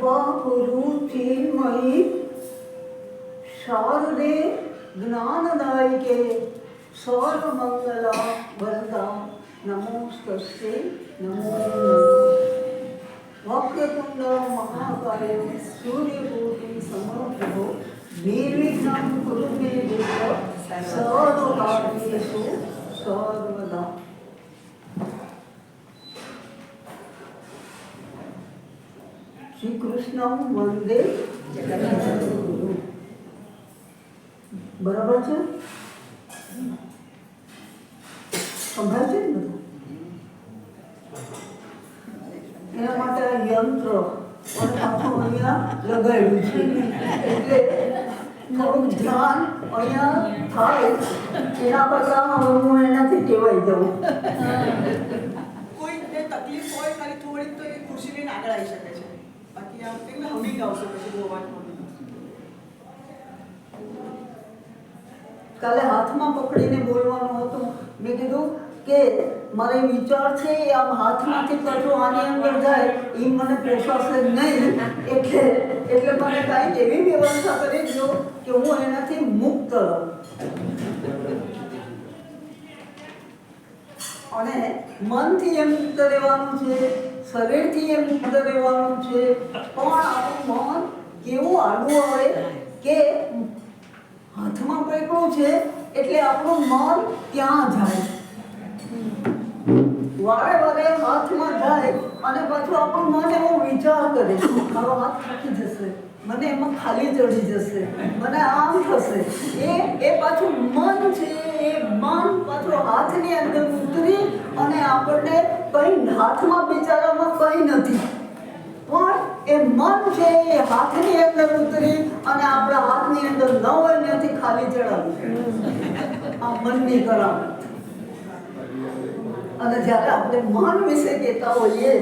कृपाकुरुचिन्मयि शारदे ज्ञानदायिके सर्वमंगला वरदा नमोस्तस्यै नमो नमः। वक्रतुंड महाकाय सूर्यकोटि समप्रभो निर्विघ्नं कुरु मे देव सर्वकार्येषु सर्वदा। श्री कृष्ण वंदे जगद्गुरु। बराबर છે સંભળાય છે ને બધું? એના માટે યંત્ર અને આખું અહીંયા લગાડ્યું છે એટલે થોડું ધ્યાન અહીંયા થાય એના કરતાં હું એનાથી ટેવાઈ જાઉં. કોઈને તકલીફ હોય ખાલી થોડીક તો એ ખુરશી લઈને આગળ આવી શકે છે. બાકી આ એટલે હમી ગાવશે પછી બહુ અવાજ મળે. કાલે હાથમાં પકડીને બોલવાનું હતું. મેં કીધું કે મારે વિચાર છે આમ હાથમાંથી પાછું આની અંદર જાય એ મને પોસાશે નહીં, એટલે મને કાંઈક એવી વ્યવસ્થા કરી દો કે હું એનાથી મુક્ત રહું. અને મનથી એ મુક્ત રહેવાનું છે, શરીરથી એ મુક્ત રહેવાનું છે, પણ આપણું મન કેવું આડું આવે કે હાથમાં પકડ્યું છે એટલે આપણું મન ત્યાં જાય, વારે વારે હાથમાં જાય અને પાછું આપણું મન એવો વિચાર કરે મારો હાથ થાકી જશે, મને એમાં ખાલી ચડી જશે, મને આમ થશે. એ પાછું મન છે, એ મન પાછું હાથની અંદર ઉતરી અને આપણને કંઈ હાથમાં બિચારામાં કંઈ નથી, પણ એ મન છે એ હાથની અંદર ઉતરી અને આપણા હાથની અંદર ન હોય નથી ખાલી ચડાવી. આ મનની કરામત. અને જ્યારે આપણે મન વિશે કહેતા હોઈએ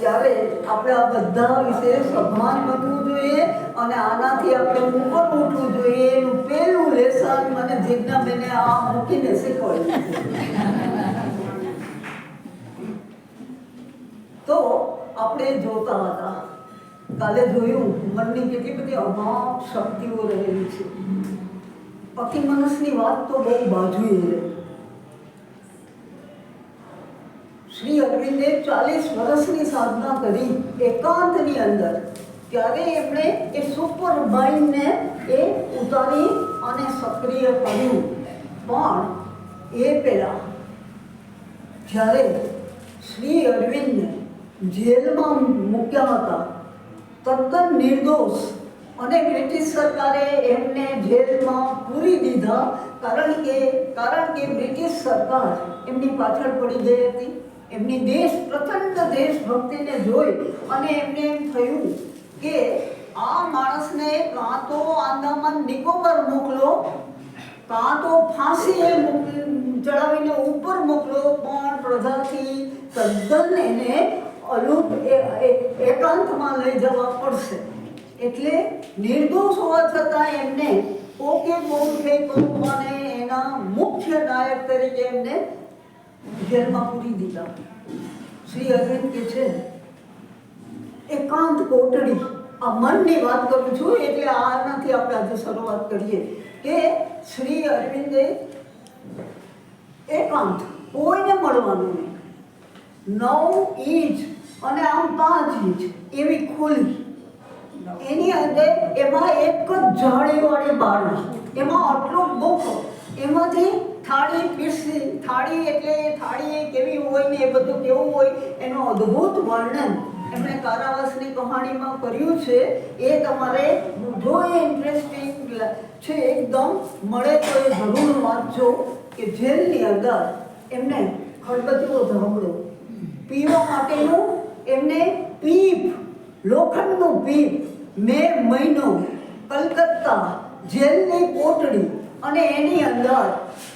ત્યારે આપણે આ બધા વિશે સભાન બનવું જોઈએ અને આનાથી આપણે ઉપર ઉઠવું જોઈએ. એનું પહેલું લેસન મને જિજ્ઞાબેને આ મૂકીને શીખવાડ્યું. તો આપણે જોતા હતા, કાલે જોયું મનની કેટલી બધી અમાપ શક્તિઓ રહેલી છે. બાકી મનસની વાત તો બહુ બાજુએ રહે. શ્રી અરવિંદે 40 વર્ષની સાધના કરી એકાંતની અંદર, ત્યારે એમણે એ સુપર માઇન્ડને એ ઉતારી અને સક્રિય કર્યું. પણ એ પહેલા જ્યારે શ્રી અરવિંદને જેલમાં મૂક્યા હતા તદ્દન નિર્દોષ, અને બ્રિટિશ સરકારે એમને જેલમાં પૂરી દીધા કારણ કે બ્રિટિશ સરકાર એમની પાછળ પડી ગઈ હતી. એમની પ્રચંડ દેશભક્તિને જોઈ અને એમને એમ થયું કે આ માણસને કાં તો આંદામાન નિકોબાર મોકલો, કાં તો ફાંસી ચડાવીને ઉપર મોકલો, પણ પ્રજાથી તદ્દન એને એકાંતમાં લઈ જવા પડશે. એટલે નિર્દોષ હોવા છતાં એમને ઓકે બોલ થઈ અને એના મુખ્ય નાયક તરીકે એમને જેલમાં પૂરી દીધા. શ્રી અરવિંદ કે છે એકાંત કોટડી, આ મનની વાત કરું છું એટલે આનાથી આપણે આજે શરૂઆત કરીએ કે શ્રી અરવિંદે એકાંત, કોઈને મળવાનું નહીં, 9 ઇંચ અને આમ 5 ઇંચ એવી ખોલી, એની અંદર એમાં એક જ જાળીવાળી બારણા, એમાં આટલો બોખો, એમાંથી થાળી પીરસી. થાળી એટલે થાળી કેવી હોય ને એ બધું કેવું હોય એનું અદ્ભુત વર્ણન એમણે કારાવાસની કહાણીમાં કર્યું છે. એ તમારે જો એ ઇન્ટરેસ્ટિંગ છે એકદમ મળે તો એ જરૂર વાંચજો કે જેલની અંદર એમને ખડબતીઓ ધાબળો, પીવા માટેનું એમને પીપ, લોખંડનું પીપ, મે મહિનો કલકત્તા જેલની કોટડી, અને એની અંદર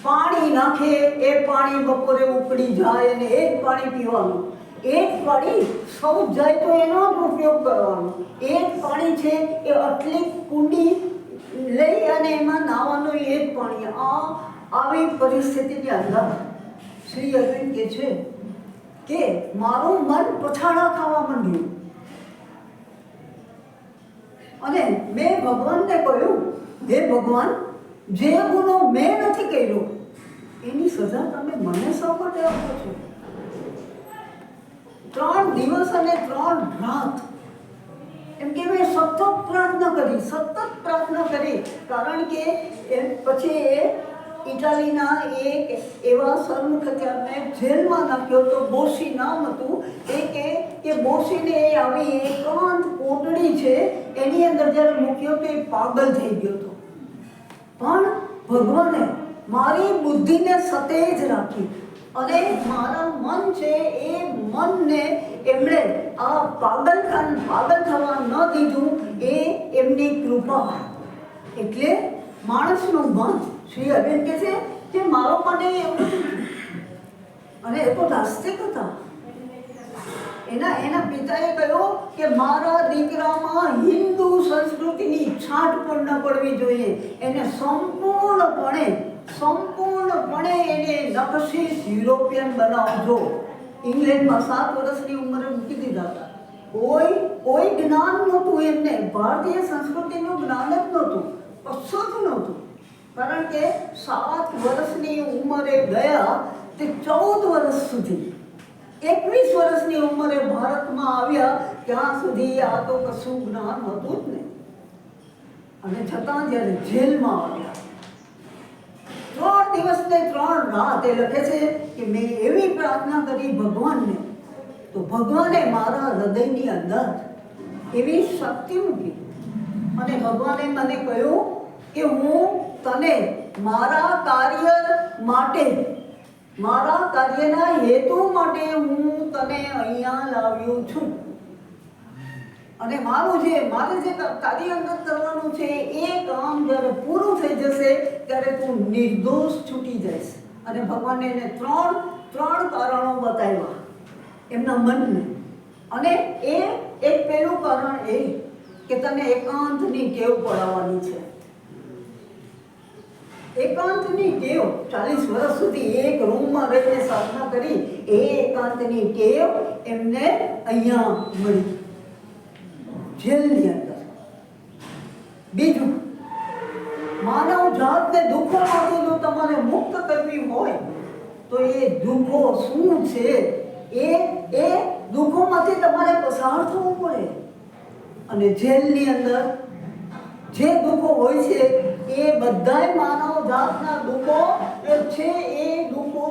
પાણી નાખે, એ પાણી બપોરે ઉકળી જાય અને એ જ પાણી પીવાનું. એ જ પાણી સૌ જાય તો એનો જ ઉપયોગ કરવાનો. એ જ પાણી છે એ આટલી કુંડી લઈ અને એમાં નાહવાનું, એ જ પાણી. આવી પરિસ્થિતિની અંદર શ્રી અરવિંદ કહે છે કે મારું મન પછાડા ખાવા માંડ્યું. અને મેં ભગવાનને કહ્યું, હે ભગવાન, જે ગુનો મેં નથી કર્યો એની સજા તમે મને શા માટે આપો છો? 3 દિવસ અને 3 રાત એમ કે મેં સતત પ્રાર્થના કરી, કારણ કે પછી એ ઇટાલીના એક એવા સરમુખત્યારને જેલમાં નાખ્યો તો. બોસી નામ હતું. કે બોસીને આવી એકાંત કોટડી છે એની અંદર જ્યારે મૂક્યો તો એ પાગલ થઈ ગયો હતો. પણ ભગવાને મારી બુદ્ધિને સતેજ રાખી અને મારા મન છે એ મનને એમણે આ પાગલ થવા ન દીધું. એ એમની કૃપા. એટલે માણસનું મન, શ્રી અરવિંદ કહે છે કે મારો મને એવું નથી. અને એ તો નાસ્તિક હતા. એના પિતાએ કહ્યું કે મારા દીકરામાં હિન્દુ સંસ્કૃતિની છાંટ પણ ન પડવી જોઈએ. એને સંપૂર્ણપણે એને નકશીશ યુરોપિયન બનાવજો. ઇંગ્લેન્ડમાં 7 વર્ષની ઉંમરે મૂકી દીધા હતા. કોઈ જ્ઞાન નહોતું એમને, ભારતીય સંસ્કૃતિનું જ્ઞાન જ નહોતું, કશું જ નહોતું. કારણ કે 7 વર્ષની ઉંમરે ગયા તે 14 વર્ષ સુધી, 21 વર્ષની ઉંમરે ભારતમાં આવ્યા ત્યાં સુધી આ તો કશું જ્ઞાન હતું જ નહીં. અને છતાં જ્યારે જેલમાં આવ્યા 3 દિવસ ને 3 રાત એ લખે છે કે મેં એવી પ્રાર્થના કરી ભગવાનને, તો ભગવાને મારા હૃદયની અંદર એવી શક્તિ મૂકી અને ભગવાને મને કહ્યું કે હું તને મારા કાર્યના હેતુ માટે હું તને અહીંયા લાવ્યો છું. અને મારે જે કાર્ય અંદર કરવાનું છે એ કામ જ્યારે પૂરું થઈ જશે ત્યારે તું નિર્દોષ છૂટી જઈશ. અને ભગવાને એને ત્રણ કારણો બતાવ્યા એમના મનને. અને એ એક પહેલું કારણ એ કે તને એકાંતની ટેવ પડાવવાની છે. એકાંતની ટેવ 40 વર્ષ સુધી એક રૂમમાં રહીને સાધના કરી, એ એકાંતની ટેવ એમને અહીંયા મળી જેલની અંદર. બીજું, માનવ જાતને દુઃખોમાંથી જો તમારે મુક્ત કરવી હોય તો એ દુઃખો શું છે એ દુઃખોમાંથી તમારે પસાર થવું પડે. અને જેલની અંદર જે દુઃખો હોય છે એ બધાય માનવ જાતના દુઃખો છે. એ દુઃખો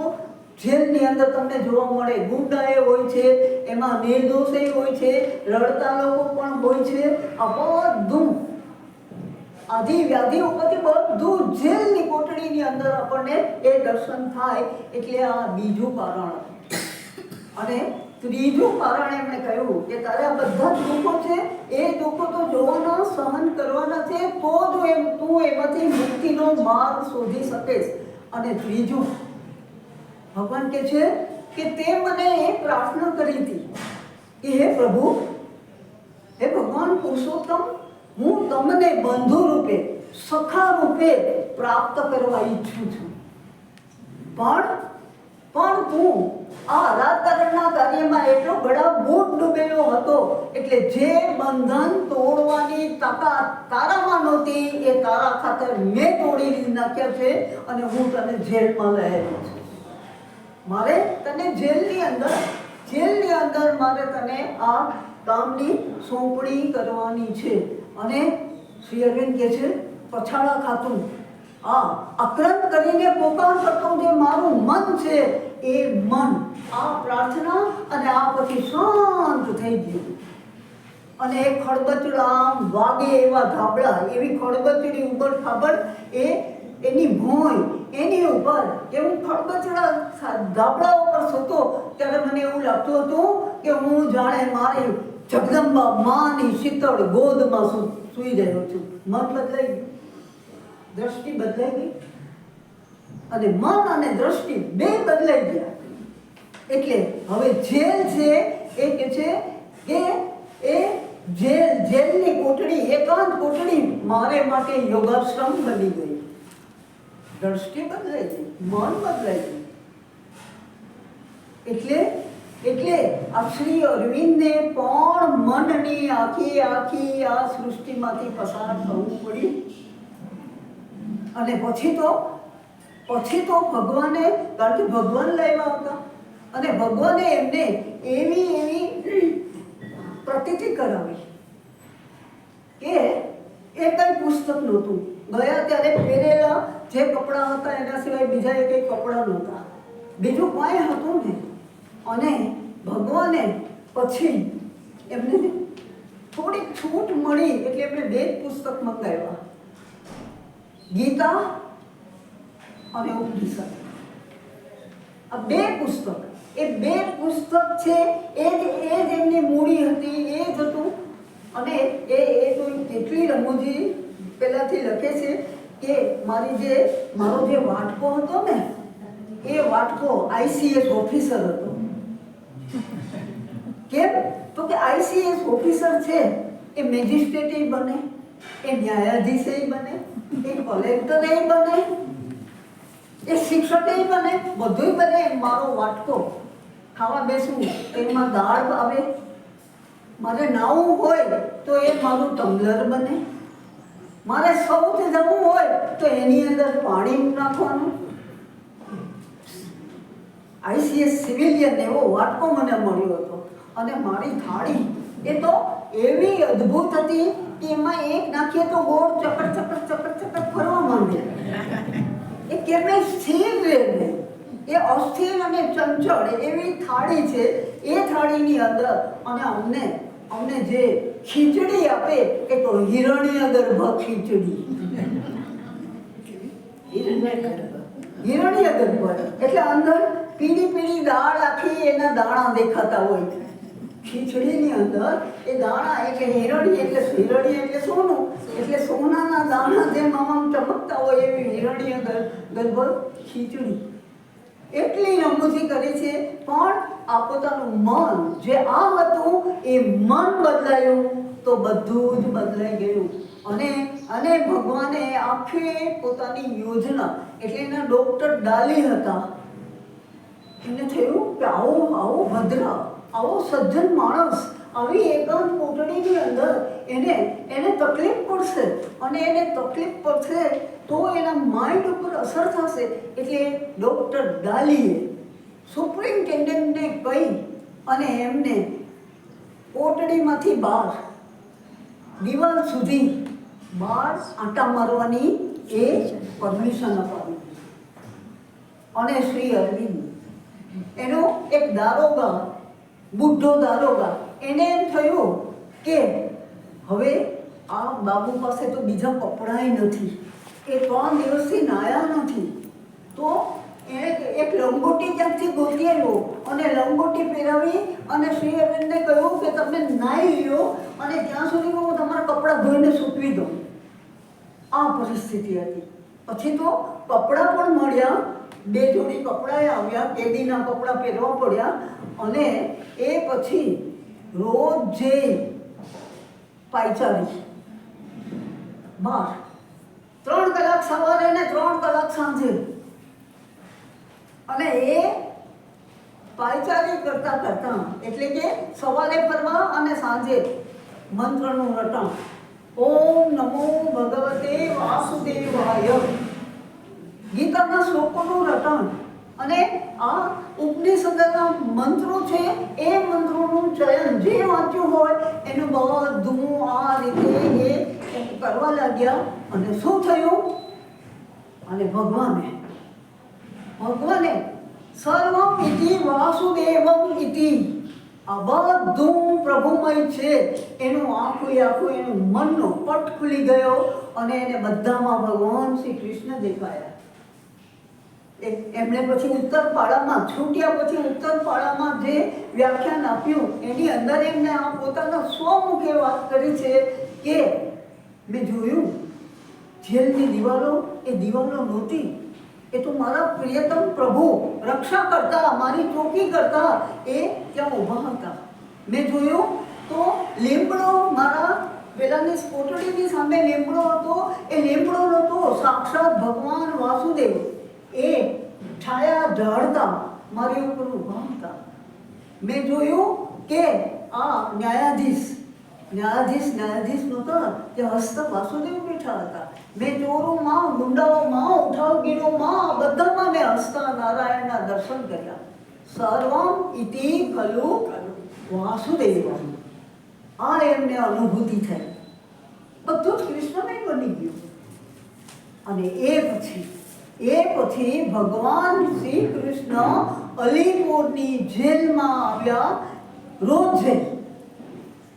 જેલની અંદર તમને જોવા મળે. ગુંડાએ હોય છે, એમાં નિર્દોષે હોય છે, રડતા લોકો પણ હોય છે. આ બધું આધિ વ્યાધિ ઉપરથી બધું જેલની કોટડીની અંદર આપણને એ દર્શન થાય. એટલે આ બીજું કારણ. અને ત્રીજું કારણ એમણે કહ્યું કે તારે આ બધા જ દુઃખો છે એ દુઃખો તો જોવાના, સહન કરવાના છે, તો જ તું એમાંથી મુક્તિનો માર્ગ શોધી શકીશ. અને ત્રીજું, ભગવાન કહે છે કે તે મને એ પ્રાર્થના કરી હતી કે હે પ્રભુ, હે ભગવાન પુરુષોત્તમ, હું તમને બંધુ રૂપે, સખા રૂપે પ્રાપ્ત કરવા ઈચ્છું છું. પણ તું આ રાજકારણના કાર્યમાં એટલો ગળાબૂટ ડૂબેલો હતો એટલે જે બંધન તોડવાની તાકાત તારામાં નહોતી એ તારા ખાતર મેં તોડી નાખ્યા છે. અને હું તને જેલમાં લઈ આવ્યો છું. મારે તને જેલની અંદર મારે તને આ કામની સોંપણી કરવાની છે. અને શ્રી અરવિંદ કહે છે, પછાડા ખાતું આક્રંદ કરીને પોકાર કરતું જે મારું મન છે એ મન આ પ્રાર્થના અને આ પછી શાંત થઈ ગયું. અને એ ખડબચડા વાગે એવા ધાબળા, એવી ખડબચડી ઉપર ખાબડ એની ભોંય એની ઉપર કે હું ખડબચડા ધાબળા ઉપર સૂતો ત્યારે મને એવું લાગતું હતું કે હું જાણે મારી જગદંબા માની શીતળ ગોદમાં સૂઈ રહ્યો છું. મન બદલાઈ ગયું, દ્રષ્ટિ બદલાઈ ગઈ અને મન અને દ્રષ્ટિ બે બદલાઈ ગયા. એટલે હવે જેલ છે એ કે છે કે એ જેલની કોટડી, એકાંત કોટડી મારે માટે યોગાશ્રમ બની ગઈ. દ્રષ્ટિ બદલાઈ ગઈ, મન બદલાઈ ગયું. એટલે એટલે આ શ્રી અરવિંદને પણ મનની આખી આ સૃષ્ટિમાંથી પસાર થવું પડ્યું. અને પછી તો ભગવાને, કારણ કે ભગવાન લાવ્યા હતા અને ભગવાને એમને એવી પ્રતીતિ કરાવી કે એ કંઈ પુસ્તક નહોતું. ગયા ત્યારે પહેરેલા જે કપડાં હતા એના સિવાય બીજા કંઈ કપડાં નહોતા, બીજું કાંઈ હતું નહીં. અને ભગવાને પછી એમને થોડીક છૂટ મળી એટલે એમણે 2 પુસ્તક મંગાવ્યા, ગીતા અને ઉપનિષદ. આ 2 પુસ્તક, એ 2 પુસ્તક છે એ જ એમની મૂડી હતી, એ જ હતું. અને એ તો કેટલી રમૂજી પહેલાંથી લખે છે કે મારો જે વાટકો હતો ને, એ વાટકો ICS ઓફિસર હતો. કેમ? તો કે ICS ઓફિસર છે એ મેજિસ્ટ્રેટ બને, એ ન્યાયાધીશ બને, એ કલેક્ટર બને, એ શિક્ષક બને, બધું બને. મારો વાટકો ખાવા બેસું એમાં દાળ આવે, મારે નાવું હોય તો એ મારું ટમ્બલર બને, મારે સૌથી જવું હોય તો એની અંદર પાણી નાખવાનું. ICS સિવિલિયન એવો વાટકો મને મળ્યો હતો. અને મારી થાળી એ તો એવી અદ્ભુત હતી કે એમાં એક નાખીએ તો ગોળ ચકર ફરવા માંડે. એ કેમને સ્થિર રહે નહીં, એ અસ્થિર અને ચંચળ એવી થાળી છે. એ થાળીની અંદર અને અમને જે ખીચડી આપે એ તો હિરણ્યગર્ભ ખીચડી. હિરણ્યગર્ભ એટલે અંદર પીળી દાળ આખી એના દાણા દેખાતા હોય. ખીચડીની અંદર એ દાણા એટલે હિરણ્ય એટલે સોનું, એટલે સોનાના દાણા જેમ આમ ચમકતા હોય એવી હિરણ્યગર્ભ ખીચડી. એટલી રમૂજી કરી છે. પણ આ પોતાનું મન જે આ હતું એ મન બદલાયું તો બધું જ બદલાઈ ગયું. અને ભગવાને આખી પોતાની યોજના, એટલે એના ડૉક્ટર ડાલી હતા, એને થયું કે આવો ભદ્ર, આવો સજ્જન માણસ આવી એકાંત કોટડીની અંદર એને તકલીફ પડશે, અને એને તકલીફ પડશે તો એના માઇન્ડ ઉપર અસર થશે. એટલે ડૉક્ટર ડાલીએ સુપ્રિન્ટેન્ડન્ટને કહી અને એમને કોટડીમાંથી બહાર દિવાલ સુધી બહાર આંટા મારવાની એ પરમિશન અપાવી. અને શ્રી અરવિંદ એનો એક દારોગા, બુઢો દારોગા, એને એમ થયું કે હવે આ બાબુ પાસે તો બીજા કપડાંય નથી, એ 3 દિવસથી નાયા નથી, તો એણે એક લંગોટી ક્યાંકથી ગોતી આવ્યો અને લંગોટી પહેરાવી અને શ્રી અરવિંદને કહ્યું કે તમે નાહી લ્યો અને ત્યાં સુધી હું તમારા કપડાં ધોઈને સૂકવી દઉં. આ પરિસ્થિતિ હતી. પછી તો કપડાં પણ મળ્યા, 2 જોડી કપડાં આવ્યા, કેદીના કપડાં પહેરવા પડ્યા. અને એ પછી રોજ જે પાયચારી 3 કલાક સવારે ને 3 કલાક સાંજે, અને એ પાયચારી કરતા એટલે કે સવારે ફરવા અને સાંજે મંત્રનું રટણ, ઓમ નમો ભગવતે વાસુદેવાય, ગીતાના શ્લોકોનું રટણ. અને આ ઉપનિષદના મંત્રો છે એ મંત્રોનું ચયન જે વાંચ્યું હોય એનું બધું આ રીતે એ કરવા લાગ્યા. અને શું થયું? અને ભગવાને સર્વમ ઇતિ વાસુદેવમ ઇતિ, આ બધું પ્રભુમય છે એનું આખું એનું મનનો પટ ખુલી ગયો અને એને બધામાં ભગવાન શ્રી કૃષ્ણ દેખાયા. એમણે પછી ઉત્તરપાડામાં છૂટ્યા પછી ઉત્તરપાડામાં જે વ્યાખ્યાન આપ્યું એની અંદર એમને આ પોતાના સ્વમુખે વાત કરી છે કે મેં જોયું જેલની દિવાલો નહોતી, એ તો મારા પ્રિયતમ પ્રભુ રક્ષા કરતા, મારી ચોકી કરતા એ ત્યાં ઊભા હતા. મેં જોયું તો લીમડો, મારા પેલાની કોટડીની સામે લીમડો હતો, એ લીમડો નહોતો, સાક્ષાત ભગવાન વાસુદેવ એ છાયા ઢાળતા મારી ઉપર ઊભા હતા. મેં જોયું કે આ ન્યાયાધીશ નહોતા, તે હસ્ત વાસુદેવ બેઠા હતા. મેં ચોરોમાં, ગુંડાઓમાં, ઉઠાવગીરોમાં, બધામાં મેં હસતા નારાયણના દર્શન કર્યા. સર્વમ ઇતિ ખલુ વાસુદેવમ. આ એમને અનુભૂતિ થઈ. બધું જ કૃષ્ણમય બની ગયું. અને એ પછી ભગવાન શ્રી કૃષ્ણ અલીપુરની જેલમાં આવ્યા, રોજ જેલ.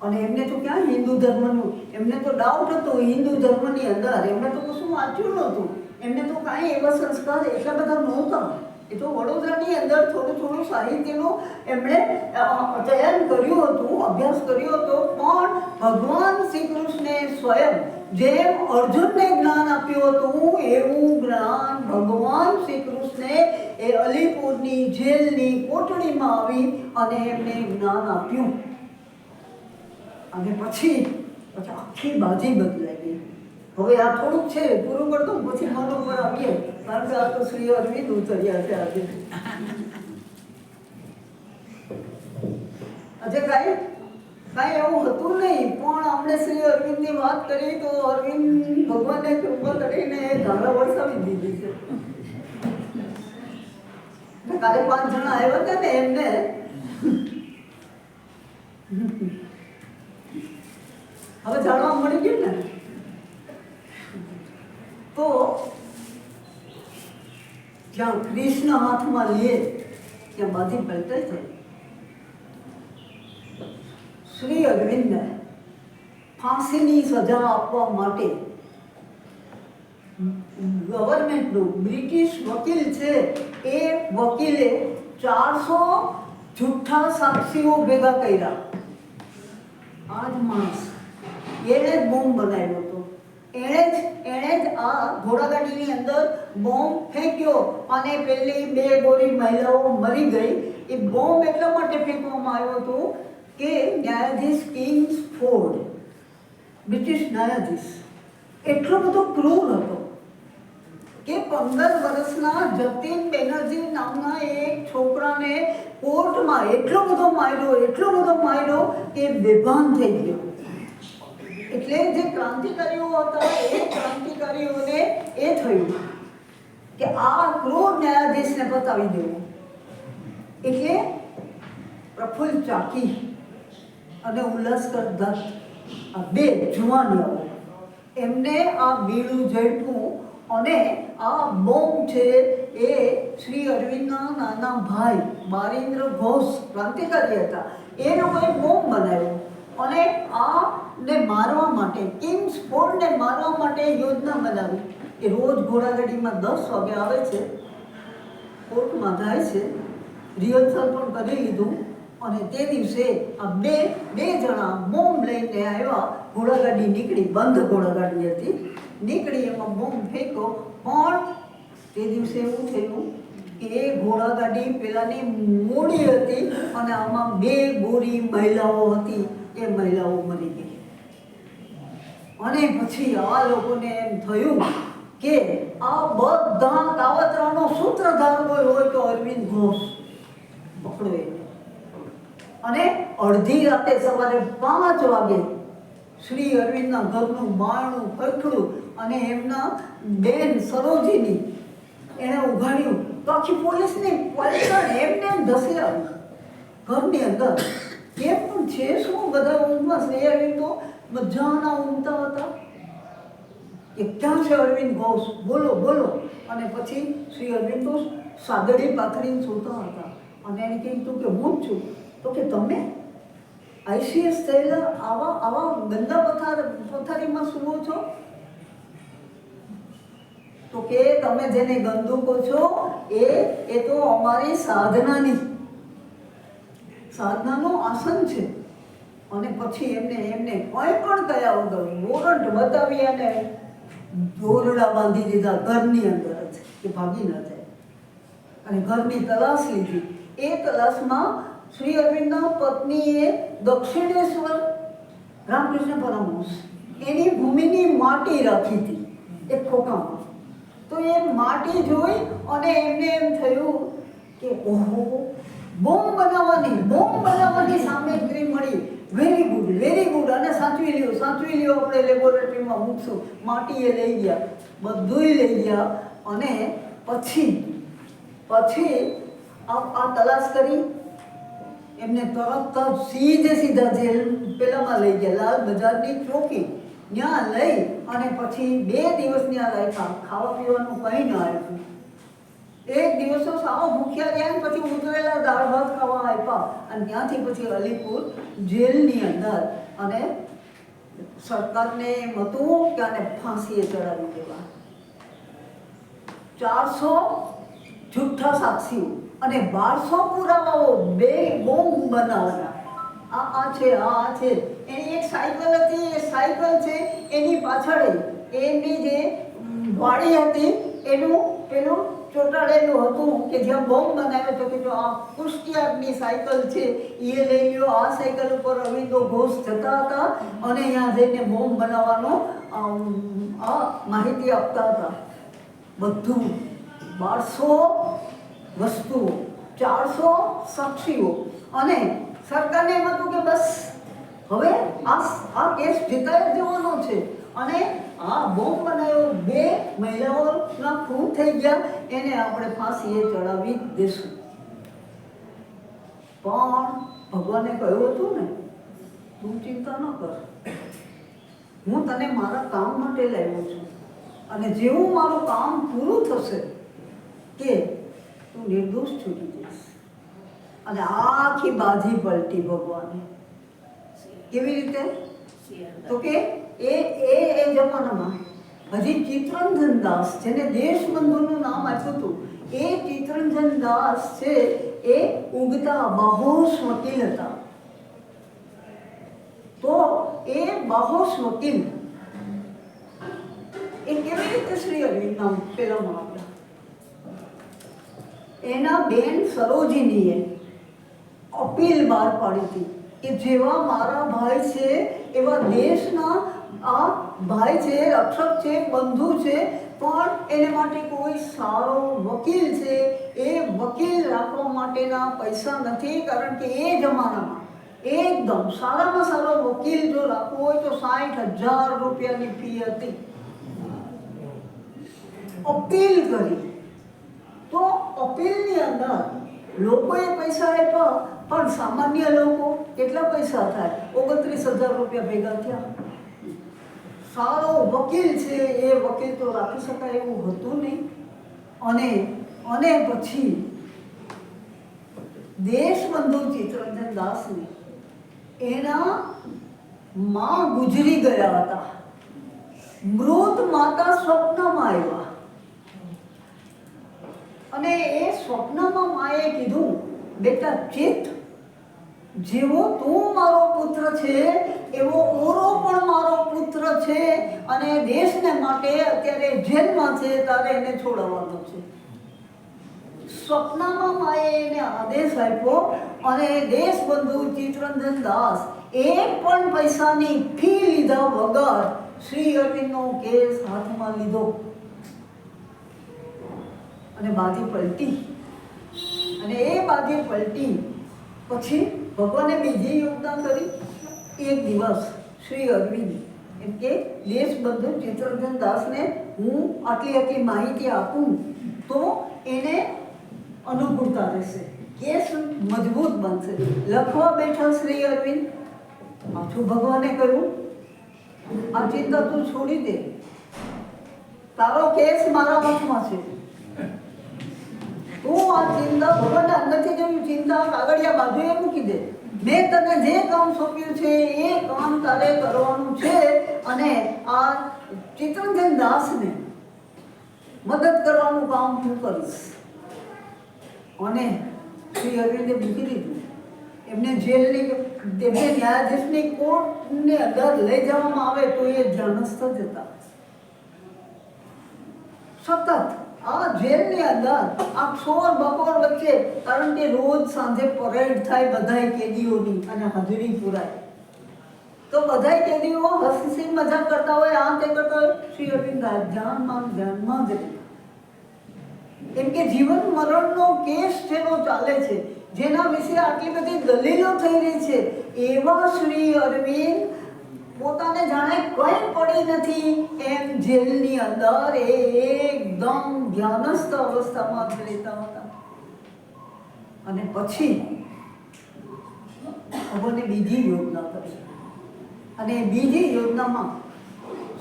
અને એમને તો ક્યાં હિન્દુ ધર્મનું, એમને તો ડાઉટ હતો હિન્દુ ધર્મની અંદર. એમને તો કશું વાંચ્યું નહોતું. એમને તો કાંઈ એવા સંસ્કાર એટલા બધા નહોતા. એ તો વડોદરાની અંદર થોડું સાહિત્યનું એમણે ચયન કર્યું હતું, અભ્યાસ કર્યો હતો. પણ ભગવાન શ્રી કૃષ્ણે સ્વયં જેમ અર્જુનને જ્ઞાન આપ્યું હતું, એવું જ્ઞાન ભગવાન શ્રી કૃષ્ણે એ અલીપુરની જેલની કોટડીમાં આવી અને એમને જ્ઞાન આપ્યું. અને પછી આખી બાજી બદલાઈ ગઈ. હવે આ થોડુંક છે, પૂરું કરતો પછી મન ઉપર આવીએ, કારણ કે આ તો શ્રી અરવિંદ ઉતર્યા છે આજે. કાંઈ એવું હતું નહીં, પણ આપણે શ્રી અરવિંદની વાત કરી તો અરવિંદ ભગવાનને કૃપા કરીને ધારા વરસાવી દીધી છે. કાલે 5 જણા આવ્યા હતા ને, એમને હવે જાણવા મળી ગયું ને. તો જ્યાં કૃષ્ણ હાથમાં લે ત્યાં બાજી પલટે છે. શ્રી અરવિંદને ફાંસીની સજા આપવા માટે ગવર્મેન્ટનો બ્રિટિશ વકીલ છે, એ વકીલે 400 જૂઠા સાક્ષીઓ ભેગા કર્યા. આ જ માણસ એણે જ બોમ્બ બનાવ્યો હતો. એણે જ આ ઘોડાગાડીની અંદર બોમ્બ ફેંક્યો અને પેલી 2 ગોરી મહિલાઓ મરી ગઈ. એ બોમ્બ એટલા માટે ફેંકવામાં આવ્યો હતો કે ન્યાયાધીશ કિંગ્સફોર્ડ, બ્રિટિશ ન્યાયાધીશ, એટલો બધો ક્રૂર હતો કે 15 વર્ષના જતીન બેનર્જી નામના એક છોકરાને કોર્ટમાં એટલો બધો માર્યો કે બેભાન થઈ ગયો. એટલે જે ક્રાંતિકારીઓ હતા, એ ક્રાંતિકારીઓને એ થયું કે આ ક્રૂર ન્યાયાધીશને બતાવી દેવું. એટલે પ્રફુલ્લ ચાકી અને ઉલ્લાસકર દત્ત, આ 2 જુવાનીઓ, એમને આ બીડું ઝડપ્યું. અને આ બોમ્બ છે એ શ્રી અરવિંદના નાના ભાઈ બારીન્દ્ર ઘોષ ક્રાંતિકારી હતા, એ લોકોએ બોમ્બ બનાવ્યો. અને આને મારવા માટે, કિંગ્સફોર્ડને મારવા માટે યોજના બનાવી કે રોજ ઘોડાગાડીમાં 10 વાગે આવે છે, કોર્ટમાં જાય છે, રિહર્સલ પણ કરી લીધું. અને તે દિવસે આ બે જણા બોમ્બ લઈને આવ્યા. ઘોડાગાડી નીકળી, બંધ ઘોડાગાડી હતી, નીકળી, એમાં બોમ્બ ફેંક્યો. પણ તે દિવસે એવું થયું કે એ ઘોડાગાડી પેલાની મોડી હતી અને આમાં 2 ગોરી મહિલાઓ હતી, એ મહિલાઓ મરી ગઈ. અને પછી આ લોકોને એમ થયું કે આ બધા કાવતરાનો સૂત્રધાર હોય તો અરવિંદ ઘોષ પકડો એને. અને અડધી રાતે સવારે 5 વાગે શ્રી અરવિંદના ઘરનું બારણું ખખડ્યું અને એમના બેન સરોજીની એણે ઉઘાડ્યું તો આખી પોલીસની પલટણ એમને ધસેરાવી ઘરની અંદર. કેમ પણ છે શું, બધા ઊંઘમાં, શ્રી અરવિંદ તો બધાના ઊંઘતા હતા કે ક્યાં છે અરવિંદ ઘોષ, બોલો. અને પછી શ્રી અરવિંદ તો સાદડી પાથરીને સૂતા હતા. અને એને કીધું કે હું જ છું. તો કે તમે ICS થયેલા આવા ગંદા પથારીમાં સૂવો છો? તો કે તમે જેને ગંદુ કહો છો એ તો અમારી સાધનાનું આસન છે. અને પછી એમને કંઈ પણ કયા વગર વોરંટ બતાવી અને દોરડા બાંધી દીધા ઘરની અંદર જ કે ભાગી ન જાય. અને ઘરની તલાશ લીધી. એ તલાશમાં શ્રી અરવિંદના પત્નીએ દક્ષિણેશ્વર રામકૃષ્ણ પરમહંસ એની ભૂમિની માટી રાખી હતી એક ખોખામાં. તો એ માટી જોઈ અને એમને એમ થયું કે ઓહો, બોમ્બ બનાવવાની સામગ્રી મળી. વેરી ગુડ અને સાચવી લ્યો આપણે લેબોરેટરીમાં મૂકશું. માટી એ લઈ ગયા, બધુંય લઈ ગયા અને પછી આ તલાશ કરી એમને તરત જ સીધા જેલ પેલામાં લઈ ગયા, લાલ બજારની ચોકી. ત્યાં લઈ અને પછી 2 દિવસ ત્યાં રાખ્યા. ખાવા પીવાનું કંઈ ના આપ્યું. 1 દિવસ તો સાવ ભૂખ્યા રહ્યા ને પછી ઉતરેલા દાળ ભાત ખાવા આપ્યા અને ત્યાંથી પછી અલીપુર જેલની અંદર. અને સરકારને એમ હતું કે આને ફાંસીએ ચડાવી દેવા. 400 જૂઠા સાક્ષીઓ અને 1200 પુરાવાઓ, 2 બોમ્બ બનાવવાના. આ છે એની એક સાયકલ હતી. એ સાયકલ છે એની પાછળ એની જે વાડી હતી એનું પેલું ચોંટાડેલું હતું કે જ્યાં બોમ્બ બનાવ્યો હતો કે જો આ કુષ્ટિયાની સાયકલ છે એ લઈ લ્યો. આ સાયકલ ઉપર અરવિંદો ઘોષ જતા હતા અને અહીંયા જઈને બોમ્બ બનાવવાનો માહિતી આપતા હતા. બધું 1200 વસ્તુઓ, 400 સાક્ષીઓ અને સરકારને એમ હતું કે બસ હવે આ કેસ જીતાઈ જવાનો છે. અને આ બોમ્બ બનાવ્યો, 2 મહિલાઓના ખૂન થઈ ગયા, એને આપણે ફાંસીએ ચડાવી દેશું. પણ ભગવાને કહ્યું હતું ને, તું ચિંતા ન કર, હું તને મારા કામ માટે લાવ્યો છું અને જેવું મારું કામ પૂરું થશે કે તું નિર્દોષ છૂટી જઈશ. અને આખી બાજી પલટી ભગવાને. કેવી રીતે? તો કે એ જમાનામાં હજી ચિત્તરંજન દાસ, જેને દેશબંધુનું નામ આપ્યું હતું, એ ચિત્તરંજન દાસ છે એ ઉગતા બાહોશ વકીલ હતા. તો એ બાહોશ વકીલ એ કેવી રીતે શ્રી અરવિંદના પેલામાં આવ્યા? એના બેન સરોજિનીએ અપીલ બહાર પાડી હતી કે જેવા મારા ભાઈ છે એવા દેશના આ ભાઈ છે, રક્ષક છે, બંધુ છે, પણ એને માટે કોઈ સારો વકીલ છે. એ વકીલ રાખવા માટેના પૈસા નથી, કારણ કે એ જમાનામાં એકદમ સારામાં સારો વકીલ જો રાખવો હોય તો 60,000 રૂપિયાની ફી હતી. અપીલ કરી તો અપીલની અંદર લોકોએ પૈસા આપ્યા, પણ સામાન્ય લોકો કેટલા પૈસા થાય? 29,000 રૂપિયા ભેગા થયા. સારો વકીલ છે એ વકીલ તો રાખી શકાય એવું હતું નહીં. અને પછી દેશબંધુ ચિત્તરંજન દાસને એના માં ગુજરી ગયા હતા. મૃત માતા સ્વપ્નમાં આવ્યા અને એ સ્વપ્નમાં માએ કીધું, બેટા ચિત્ત, જેવો તું મારો પુત્ર છે એવો ઓરો પણ મારો પુત્ર છે અને દેશને માટે અત્યારે જેલમાં છે, તારે એને છોડાવવાનો છે. સ્વપ્નમાં માએ એને આદેશ આપ્યો અને દેશબંધુ ચિત્તરંજન દાસ એક પણ પૈસાની ફી લીધા વગર શ્રી અરવિંદનો કેસ હાથમાં લીધો અને બાજી પલટી. અને એ બાજી પલટી પછી ભગવાને બીજી યોગદાન કરી. એક દિવસ શ્રી અરવિંદ એમ કે દેશબંધુ ચિત્તરંજન દાસને હું આટલી માહિતી આપું તો એને અનુકૂળતા રહેશે, કેસ મજબૂત બનશે. લખવા બેઠા શ્રી અરવિંદ, પાછું ભગવાને કહ્યું, આ ચિંતા તું છોડી દે, તારો કેસ મારા હાથમાં છે. તું આ ચિંતા ભગવાનને અંદરથી જેવી ચિંતા કાગળિયા બાજુએ મૂકી દે. મેં તને જે કામ સોંપ્યું છે એ કામ તારે કરવાનું છે અને આ ચિત્તરંજન દાસને મદદ કરવાનું કામ હું કરીશ. અને શ્રી અરવિંદે મૂકી દીધું. એમને ન્યાયાધીશની કોર્ટની અંદર લઈ જવામાં આવે તો એ ધ્યાનસ્થ જ હતા. સતત આ જેલની અંદર આ શોર બકોર વચ્ચે, કારણ કે રોજ સાંજે પરેડ થાય બધાય કેદીઓની અને હાજરી પુરાય, તો બધાય કેદીઓ હસી મજાક કરતા હોય, આ તે કરતા હોય. શ્રી અરવિંદ ધ્યાનમાં જ રહે. કેમ કે જીવન મરણનો કેસ જેનો ચાલે છે, જેના વિશે આટલી બધી દલીલો થઈ રહી છે, એવા શ્રી અરવિંદ પોતાને જાણે કંઈ પડી નથી એમ જેલની અંદર એકદમ ધ્યાનસ્થ અવસ્થામાં જ રહેતા હતા. અને પછી ભગવાને બીજી યોજના કરી, અને બીજી યોજનામાં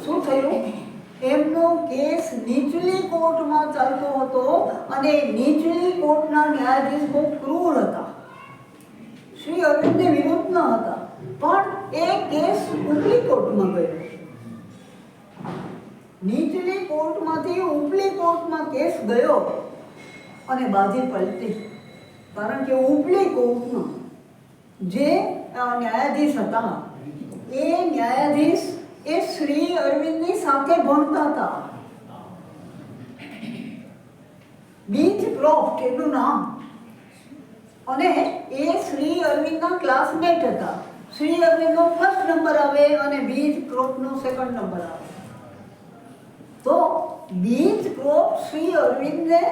શું થયું? એમનો કેસ નીચલી કોર્ટમાં ચાલતો હતો, અને નીચલી કોર્ટના ન્યાયાધીશ બહુ ક્રૂર હતા, શ્રી અરવિંદની વિરુદ્ધના હતા, પણ એ કેસ ઉપલી કોર્ટમાં ગયો. નીચલી કોર્ટમાંથી ઉપલી કોર્ટમાં કેસ ગયો અને બાજી પલટી, કારણ કે ઉપલી કોર્ટમાં જે ન્યાયાધીશ હતા એ ન્યાયાધીશ એ શ્રી અરવિંદની સાથે ભણતા હતા. બીચક્રોફ્ટ એનું નામ, અને એ શ્રી અરવિંદના ક્લાસમેટ હતા. શ્રી અરવિંદનો ફર્સ્ટ નંબર આવે અને બીચક્રોફ્ટનો સેકન્ડ નંબર આવે. તો બીચક્રોફ્ટ શ્રી અરવિંદને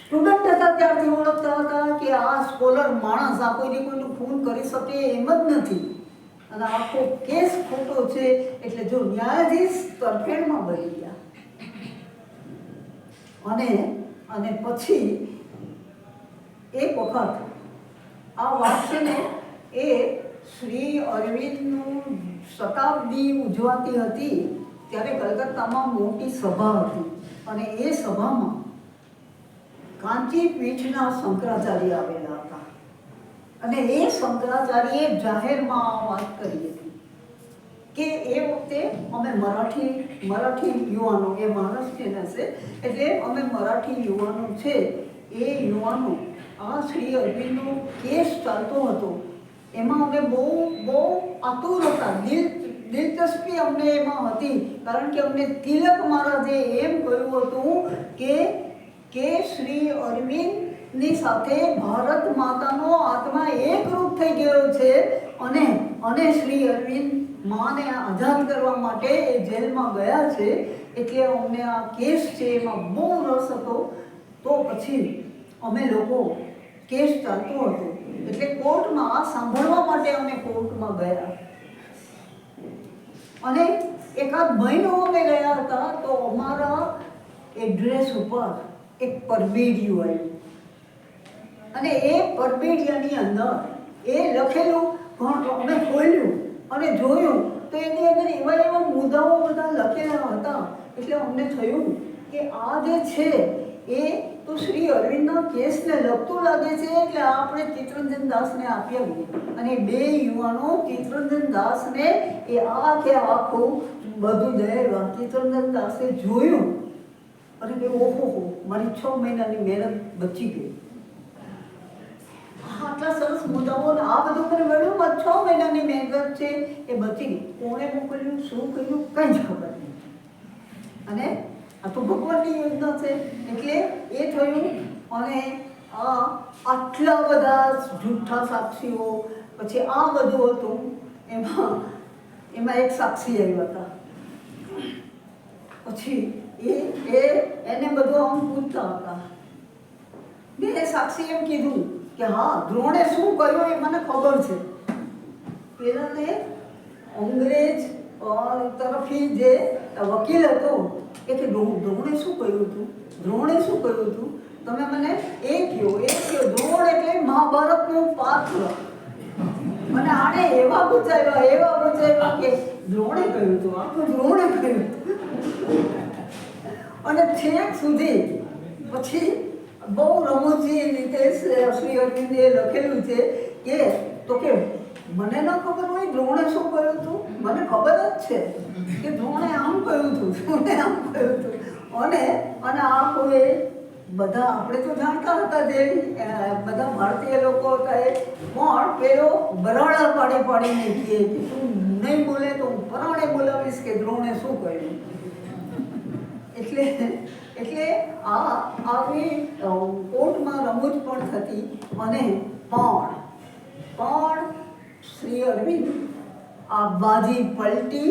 સ્ટુડન્ટ હતા ત્યારથી ઓળખતા હતા કે આ સ્કોલર માણસ આ કોઈનું ખૂન કરી શકે એમ જ નથી, અને આખો કેસ ખોટો છે. એટલે જો ન્યાયાધીશ તરફેણમાં બની ગયા, અને પછી એક વખત આ વાત છે ને એ શ્રી અરવિંદનું શતાબ્દી ઉજવાતી હતી ત્યારે કલકત્તામાં મોટી સભા હતી, અને એ સભામાં કાંચી પીઠના શંકરાચાર્ય આવેલા હતા, અને એ શંકરાચાર્યએ જાહેરમાં વાત કરી હતી કે એ વખતે અમે મરાઠી યુવાનો, એ મહારાષ્ટ્રીયન હશે, એટલે અમે મરાઠી યુવાનો છે, એ યુવાનો આ શ્રી અરવિંદનો કેસ ચાલતો હતો એમાં અમે બહુ આતુર હતા, દિલચસ્પી અમને એમાં હતી, કારણ કે અમને તિલક મહારાજે એમ કહ્યું હતું કે શ્રી અરવિંદની સાથે ભારત માતાનો આત્મા એકરૂપ થઈ ગયો છે, અને શ્રી અરવિંદ માને આઝાદ કરવા માટે એ જેલમાં ગયા છે, એટલે અમને આ કેસ છે એમાં બહુ રસ હતો. તો પછી અમે લોકો કેસ ચાલતો હતો એટલે કોર્ટમાં આ સાંભળવા માટે અમે કોર્ટમાં ગયા, અને એકાદ મહિનો અમે ગયા હતા તો અમારા એડ્રેસ ઉપર એક પરબીડિયું આવ્યું, અને એ પરબીડિયાની અંદર એ લખેલું અમે ખોલ્યું અને જોયું તો એની અંદર એવા મુદ્દાઓ બધા લખેલા હતા. એટલે અમને થયું કે આ જે છે એ તો શ્રી અરવિંદના કેસને લગતું લાગે છે, એટલે આપણે ચિત્તરંજન દાસને આપી આવીએ. અને બે યુવાનો ચિત્તરંજન દાસને એ આખું બધું દહેવા ચિત્તરંજન દાસે જોયું અને કે ઓહો મારી 6 મહિનાની મહેનત બચી ગઈ. આટલા સરસ મુદ્દાઓ આ બધું મને મળ્યું, 6 મહિનાની મહેનત છે એ બચી ગઈ. કોણે મોકલ્યું, શું કર્યું, કંઈ જ ખબર નહીં. અને આ તો ભગવાનની યોજના છે. એટલે એ થયું, અને આટલા બધા જૂઠા સાક્ષીઓ, પછી આ બધું હતું. એમાં એક સાક્ષી આવ્યા હતા, પછી એને બધું આમ પૂછતા હતા. બે સાક્ષી એમ કીધું કે હા દ્રોણે શું કર્યું એ મને ખબર છે. પેલાને અંગ્રેજ તરફથી જે વકીલ હતો એ કે દ્રોણે શું કર્યું હતું, દ્રોણે શું કર્યું હતું, તમે મને એ કહો. દ્રોણ એટલે મહાભારતનું પાત્ર, અને આને એવા પૂછાવ્યા કે દ્રોણે કહ્યું હતું, આખું દ્રોણે કહ્યું હતું. અને છેક સુધી પછી બહુ રમૂજી રીતે શ્રી અરવિંદે લખેલું છે કે મને ન ખબર હોય દ્રોણે શું કહ્યું હતું, મને ખબર જ છે કે દ્રોણે આમ કહ્યું હતું, અને આ કોઈ બધા આપણે તો જાણતા હતા જે બધા ભારતીય લોકો હતા એ, પણ પેલો બરાડા પાડીને કહે કે તું નહીં બોલે તો હું પરાણે બોલાવીશ કે દ્રોણે શું કહ્યું. એટલે આવી કોર્ટમાં રમૂજ પણ થતી. અને પણ શ્રી અરવિંદ આ બાજી પલટી,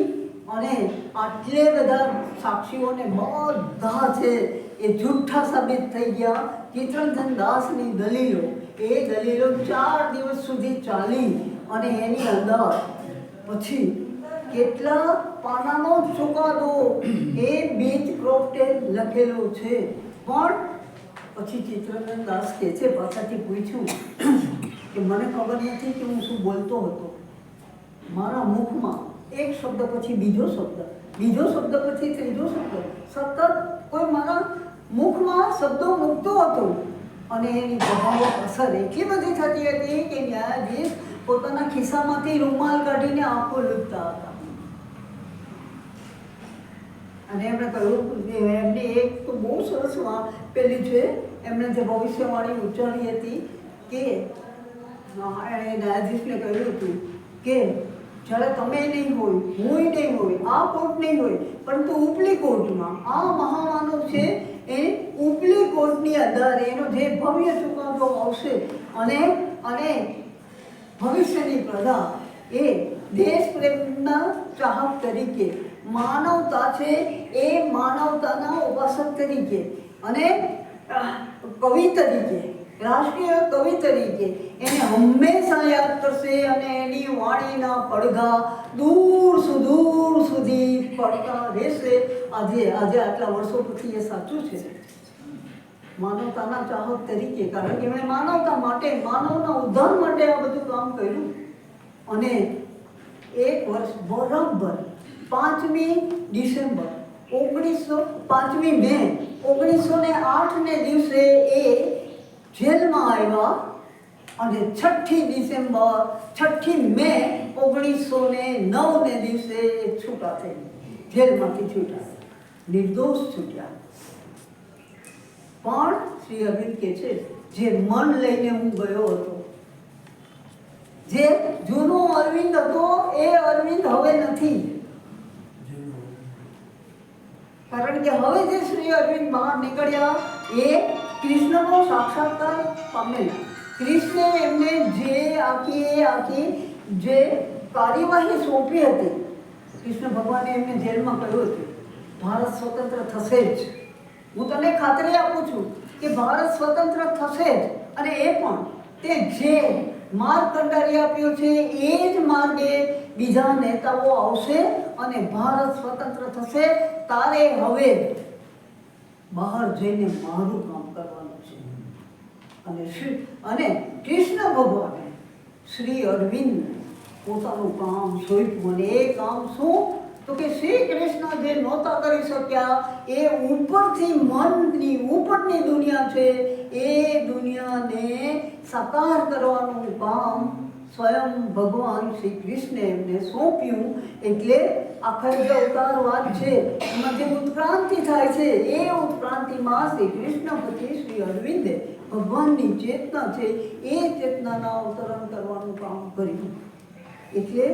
અને આટલે બધા સાક્ષીઓને બધા છે એ જુઠ્ઠા સાબિત થઈ ગયા. ચિત્તરંજન દાસની દલીલો, એ દલીલો 4 દિવસ સુધી ચાલી અને એની અંદર પછી કેટલા પાનાનો ચુકાદો એ બીચક્રોફ્ટે લખેલો છે. પણ પછી ચિત્તરંજન દાસ કહે છે, પાછળથી પૂછ્યું કે મને ખબર નથી કે હું શું બોલતો હતો. મારા મુખમાં એક શબ્દ પછી બીજો શબ્દ, બીજો શબ્દ પછી ત્રીજો શબ્દ, સતત કોઈ મારા મુખમાં શબ્દો મૂકતો હતો અને એની પ્રભાવક અસર એટલી બધી થતી હતી કે ન્યાયાધીશ પોતાના ખિસ્સામાંથી રૂમાલ કાઢીને આંખો લૂંટતા હતા. અને એમણે કહ્યું, એમની એક તો બહુ સરસ પેલી છે, એમણે જે ભવિષ્યવાણી ઉચ્ચારી હતી કે એણે ન્યાયાધીશને કહ્યું હતું કે જ્યારે તમે નહીં હોય, હું નહીં હોય, આ કોર્ટ નહીં હોય, પરંતુ ઉપલી કોર્ટમાં આ મહામાનવ છે, એ ઉપલી કોર્ટની અંદર એનો જે ભવ્ય ચુકાદો આવશે અને ભવિષ્યની પ્રજા એ દેશ પ્રેમના ચાહક તરીકે, માનવતા છે એ માનવતાના ઉપાસક તરીકે અને કવિ તરીકે, રાષ્ટ્રીય કવિ તરીકે એને હંમેશા યાદ કરશે અને એની વાણીના પડઘા દૂર સુધી પડતા રહેશે. આજે આટલા વર્ષો પછી એ સાચું છે, માનવતાના ચાહક તરીકે, કારણ કે એમણે માનવતા માટે, માનવના ઉદ્ધાર માટે આ બધું કામ કર્યું. અને એક વર્ષ બરાબર 5મી ડિસેમ્બર 5મી મે 1908 ને દિવસે એ જેલમાં આવ્યા અને 6ઠી મે 1909 ને દિવસે છૂટા થઈ, જેલમાંથી છૂટા, નિર્દોષ છૂટ્યા. પણ શ્રી અરવિંદ કહે છે, જે મન લઈને હું ગયો હતો, જે જૂનો અરવિંદ હતો એ અરવિંદ હવે નથી. કારણ કે હવે જે શ્રી અરવિંદ બહાર નીકળ્યા એ કૃષ્ણનો સાક્ષાત્કાર પામેલા. કૃષ્ણે એમને જે આખી જે કાર્યવાહી સોંપી હતી, કૃષ્ણ ભગવાને એમને જેલમાં કહ્યું હતું, ભારત સ્વતંત્ર થશે જ. હું તને ખાતરી આપું છું કે ભારત સ્વતંત્ર થશે જ. અને એ પણ તે જે માર્ગ કંડારી આપ્યો છે એ જ માર્ગે બીજા નેતાઓ આવશે અને ભારત સ્વતંત્ર થશે. તારે હવે બહાર જઈને મારું કામ કરવાનું છે. અને કૃષ્ણ ભગવાને શ્રી અરવિંદ પોતાનું કામ સોંપ્યું. અને એ કામ શું? તો કે શ્રી કૃષ્ણ જે નહોતા કરી શક્યા એ ઉપરથી મનની ઉપરની દુનિયા છે, એ દુનિયાને સાકાર કરવાનું કામ સ્વયં ભગવાન શ્રી કૃષ્ણે એમને સોંપ્યું. એટલે આખા જે અવતારવાદ છે એમાં જે ઉત્ક્રાંતિ થાય છે, એ ઉત્ક્રાંતિમાં શ્રી કૃષ્ણ પછી શ્રી અરવિંદે ભગવાનની ચેતના છે એ ચેતનાના અવતરણ કરવાનું કામ કર્યું. એટલે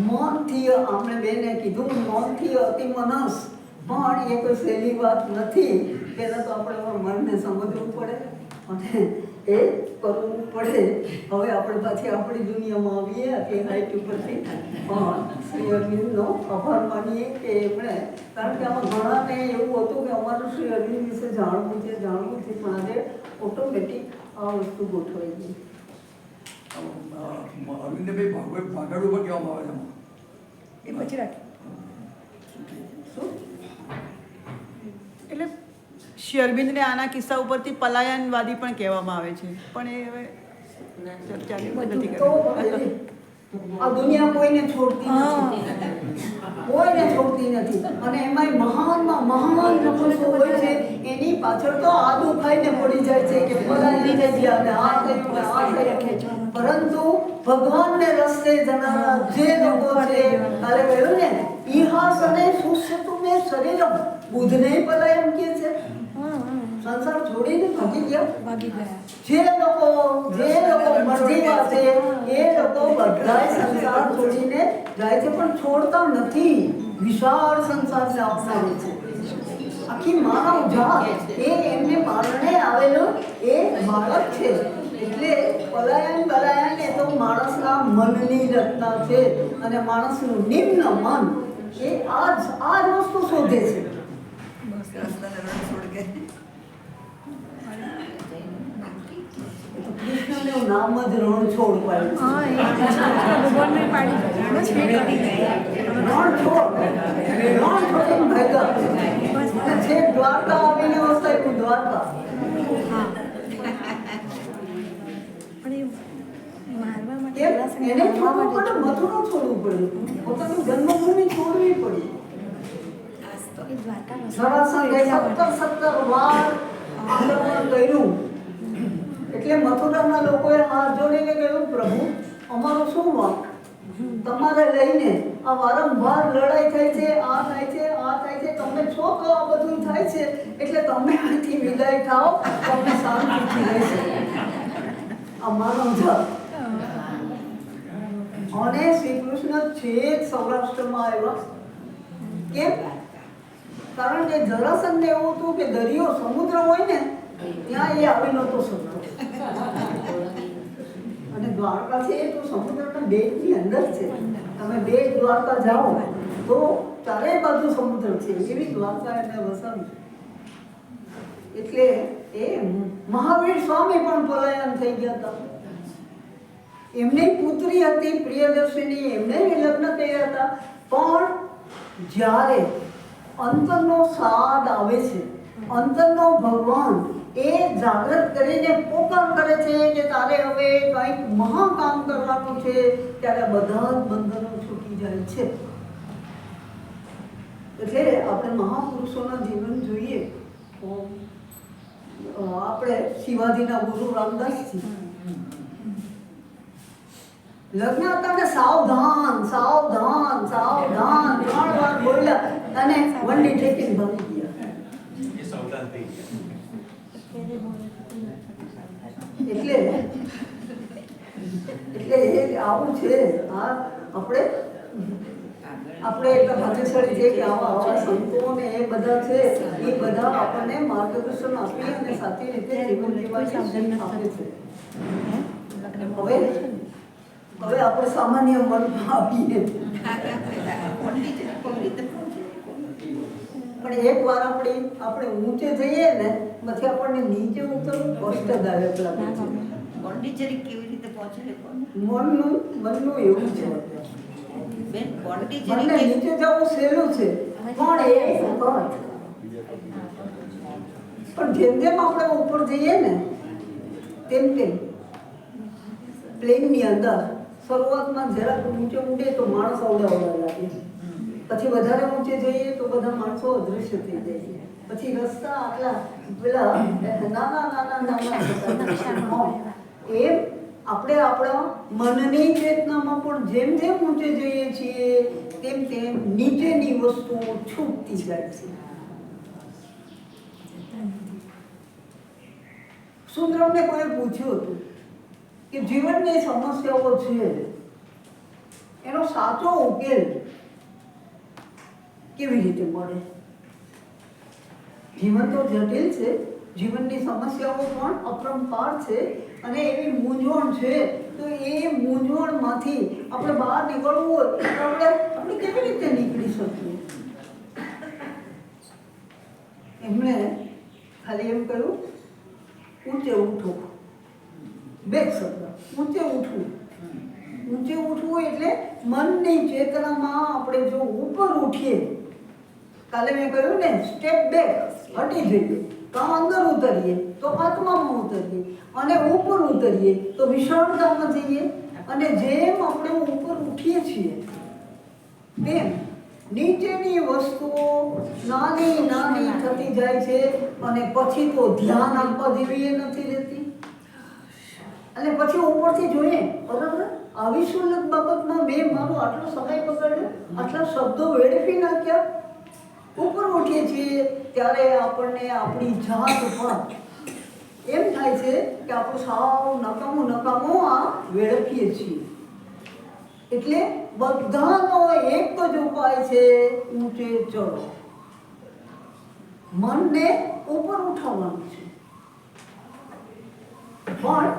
મનથી, આપણે બેને કીધું, મનથી અતિ મનસ, પણ એ કોઈ સહેલી વાત નથી. પહેલાં તો આપણે મનને સમજવું પડે અને એ કરવું પડે. હવે આપણે પાછી આપણી દુનિયામાં આવીએ આટલી હાઈટ ઉપરથી. પણ શ્રી અરવિંદનો આભાર માનીએ કે એમણે, કારણ કે આમાં ઘણાને એવું હતું કે અમારું શ્રી અરવિંદ વિશે જાણવું છે, પણ આજે ઓટોમેટિક આ વસ્તુ ગોઠવાઈ ગઈ. અરવિંદભાઈ ભાગડ ઉપર કહેવામાં આવે છે, એ પછી રાખી. એટલે શ્રી અરવિંદને આના કિસ્સા ઉપરથી પલાયનવાદી પણ કહેવામાં આવે છે, પણ એ હવે ચર્ચાની નથી કરવી. આ દુનિયા કોઈને છોડતી નથી. અને એમાંય મહાન લોકો હોય છે, એની પાછળ તો આદુ ખાઈને પડી જાય છે કે પલાયન થઈ ગયા ને આ કર્યું. પરંતુ ભગવાનને રસ્તે જનારા જે લોકો છે, કાલે કહ્યું ને, ઇહાસ અને સુષ્યતુમે શરીરમ, બુદ્ધને પલાયન કહે છે. સંસાર છોડીને ભાગી ગયા. જે લોકો મરજીવા છે એ લોકો બધાય સંસાર છોડીને જાય છે, પણ છોડતા નથી. વિશાળ સંસારને અપનાવે છે. આખી માનવ જાત એ એમને મારણે આવેલો એ બાળક છે. એટલે પલાયન એ તો માણસના મનની રચના છે. અને માણસનું નિમ્ન મન એ આ જ વસ્તુ શોધે છે. કૃષ્ણનું નામ જ રણછોડ પાડ્યું છે. હા, એ ભગવાનને પાડી દીધું. બસ મેં કરી દીધું. રણછોડ ભાગ્યા છે. દ્વારકા આવીને વસાયું દ્વારકા. હા. પણ એ મારવા માટે કેમ? જરાસંઘ એને મારવા છોડવું માટે પડે, મથુરા છોડવું પડ્યું, પોતાની જન્મભૂમિ છોડવી પડી. એ દ્વારકા જરાસંઘે એટલા માટે. 17 વાર આક્રમણ કર્યું. એટલે મથુરાના લોકોએ હાથ જોડીને કહ્યું, પ્રભુ અમારો શું વાંક? તમારે લઈને આ વારંવાર લડાઈ થાય છે, આ થાય છે, આ થાય છે, તમે છો તો આ બધું થાય છે, એટલે તમે અહીંથી વિદાય થાઓ, તમને શાંતિથી રહેશે. અમારો જપ. અને શ્રી કૃષ્ણ છેક સૌરાષ્ટ્રમાં આવ્યા. કેમ? કારણ કે જરાસંઘને એવું હતું કે દરિયો સમુદ્ર હોય ને ત્યાં એ આવી નહોતો શકતો. અને દ્વારકા છે એ તો સમુદ્રના બેટની અંદર છે. તમે બેટ દ્વારકા જાઓ તો ચારે બાજુ સમુદ્ર છે, એવી દ્વારકા એને વસાવી. એટલે એ મહાવીર સ્વામી પણ પલાયન થઈ ગયા હતા. એમની પુત્રી હતી પ્રિયદર્શિની, એમને લગ્ન થયા હતા. પણ જ્યારે અંતરનો સાદ આવે છે, અંતરનો ભગવાન એ જાગૃત કરીને પોકાર કરે છે કે તારે હવે કંઈક મહાકામ કરવાનું છે, ત્યારે બધા જ બંધનો છૂટી જાય છે. એટલે આપણે મહાપુરુષોના જીવન જોઈએ. આપણે શિવાજીના ગુરુ રામદાસજી લગ્ન હતા ને સાવધાન સાવધાન સાવધાન 3 વાર બોલ્યા અને વંડી ઠેકીને ભાગી ગયા. એટલે એ આવું છે. આ આપણે એટલા ભાગ્યશાળી છે કે આવા સંતો ને એ બધા છે, એ બધા આપણને માર્ગદર્શન આપી અને સાચી રીતે જીવન જીવવાની આપે છે. હવે આપણે સામાન્ય મનમાં આવીએ. પણ એક વાર આપણે ઊંચે જઈએ ને પછી આપણને નીચે ઉતરવું કષ્ટદાયક લાગે છે. પોંડિચેરી કેવી રીતે પહોંચે મનનું એવું છે. બેન મને પોંડિચેરી નીચે જવું સહેલું છે, પણ એ સખત. પણ જેમ જેમ આપણે ઉપર જઈએ ને તેમ પ્લેનની અંદર શરૂઆતમાં જરાક ઊંચે ઉડે તો માણસ અવડા લાગે, પછી વધારે ઊંચે જઈએ તો બધા માણસો અદૃશ્ય થઈ જાય છે. પછી રસ્તા આટલા પેલા નાના એમ આપણે આપણા મનની ચેતનામાં પણ જેમ જેમ ઊંચે જઈએ છીએ તેમ તેમ નીચેની વસ્તુઓ છૂટતી જાય છે. સુંદરમને કોઈએ પૂછ્યું હતું કે જીવનની સમસ્યાઓ છે એનો સાચો ઉકેલ કેવી રીતે મળે? જીવન તો જટિલ છે, જીવનની સમસ્યાઓ પણ અપરંપાર છે, અને એવી મૂંઝવણ છે. તો એ મૂંઝવણમાંથી આપણે બહાર નીકળવું હોય તો આપણે કેવી રીતે નીકળી શકીએ? એમણે ખાલી એમ કહ્યું, ઊંચે ઉઠો. બે શબ્દ, ઊંચે ઉઠવું. ઊંચે ઉઠવું એટલે મનની ચેતનામાં આપણે જો ઉપર ઉઠીએ, કાલે મેં કહ્યું ને સ્ટેપ બેક, હટી જઈએ, તો અંદર ઉતરીએ તો આત્મામાં ઉતરીએ, અને ઉપર ઉતરીએ તો વિશાળતામાં જઈએ. અને જેમ આપણે ઉપર ઉઠીએ છીએ તેમ નીચેની વસ્તુઓ નાની નાની થતી જાય છે, અને પછી તો ધ્યાન આપવા જેવી એ નથી રહેતી. અને પછી ઉપરથી જોઈએ, બરાબર આવી શુલ્લક બાબતમાં મેં મારો આટલો સમય બગાડ્યો, આટલા શબ્દો વેડફી નાખ્યા. ઉપર ઉઠીએ છીએ ત્યારે આપણને આપણી જાત પર એમ થાય છે કે આપણું સાવ નકામું આ વેડફીએ છીએ. એટલે બધાનો એક જ ઉપાય છે, ઊંચે ચડો. મનને ઉપર ઉઠાવવાનું છે. પણ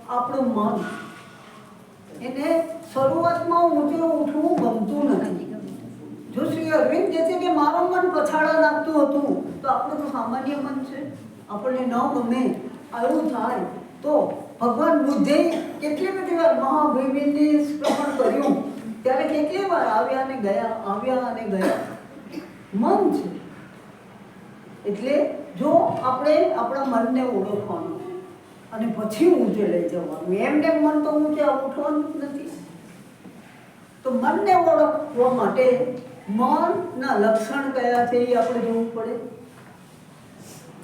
આપણું મન એને શરૂઆતમાં ઊંચે ઉઠવું ગમતું નથી. જો શ્રી અરવિંદ કહે છે કે મારું મન પછાડા નાખતું હતું, તો આપણું તો સામાન્ય મન છે, આપણને ન ગમે આવું થાય તો ભગવાન બુદ્ધે કેટલી બધી વાર મહાભૂમિને શ્રવણ કર્યું ત્યારે કેટલી વાર આવ્યા અને ગયા. મન છે. એટલે જો આપણે આપણા મનને ઓળખવાનું અને પછી ઊંચે લઈ જવાનું, એમને મન તો ઊંચે ઉઠવાનું જ નથી. તો મનને ઓળખવા માટે મનના લક્ષણ કયા છે એ આપણે જોવું પડે.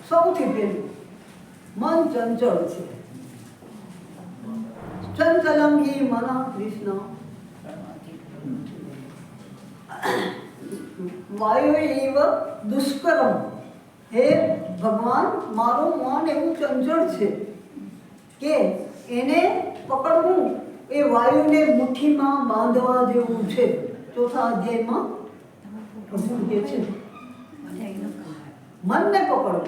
સૌથી પહેલું મન ચંચળ છે. ચંચલમ હિ મનઃ કૃષ્ણ વાયુરેવ દુષ્કરમ. હે ભગવાન, મારું મન એવું ચંચળ છે કે એને પકડવું એ વાયુને મુઠ્ઠીમાં બાંધવા જેવું છે. ચોથા અધ્યાયમાં અર્જુન કહે છે મનને પકડવું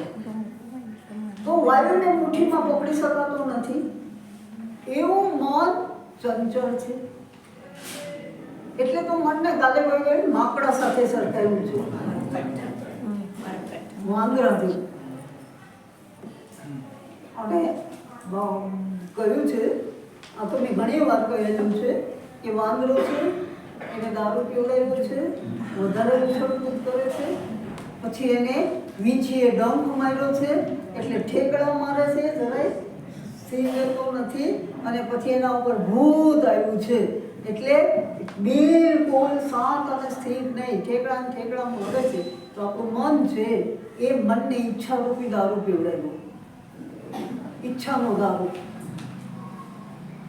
તો વાયુને મુઠ્ઠીમાં પકડી શકાતો નથી. એવું મન ચંચળ છે. એટલે તો મનને ગાલે વળે માકડા સાથે સરખાયું છે, વાંદરા જેવું. અને કહ્યું છે, આ તો મેં ઘણી વાર કહેલું છે કે વાંદરો છે એને દારૂ પીવડાવ્યો છે, વધારે ઉછળકૂદ કરે છે, પછી એને વીંછીએ ડંખ માર્યો છે એટલે ઠેકડા મારે છે, જરાય સ્થિર રહેતો નથી, અને પછી એના ઉપર ભૂત આવ્યું છે એટલે બિલકુલ શાંત અને સ્થિર નહીં, ઠેકડા મારે છે. તો આપણું મન છે એ મનને ઈચ્છારૂપી દારૂ પીવડાવ્યો, ઈચ્છાનો દારૂ.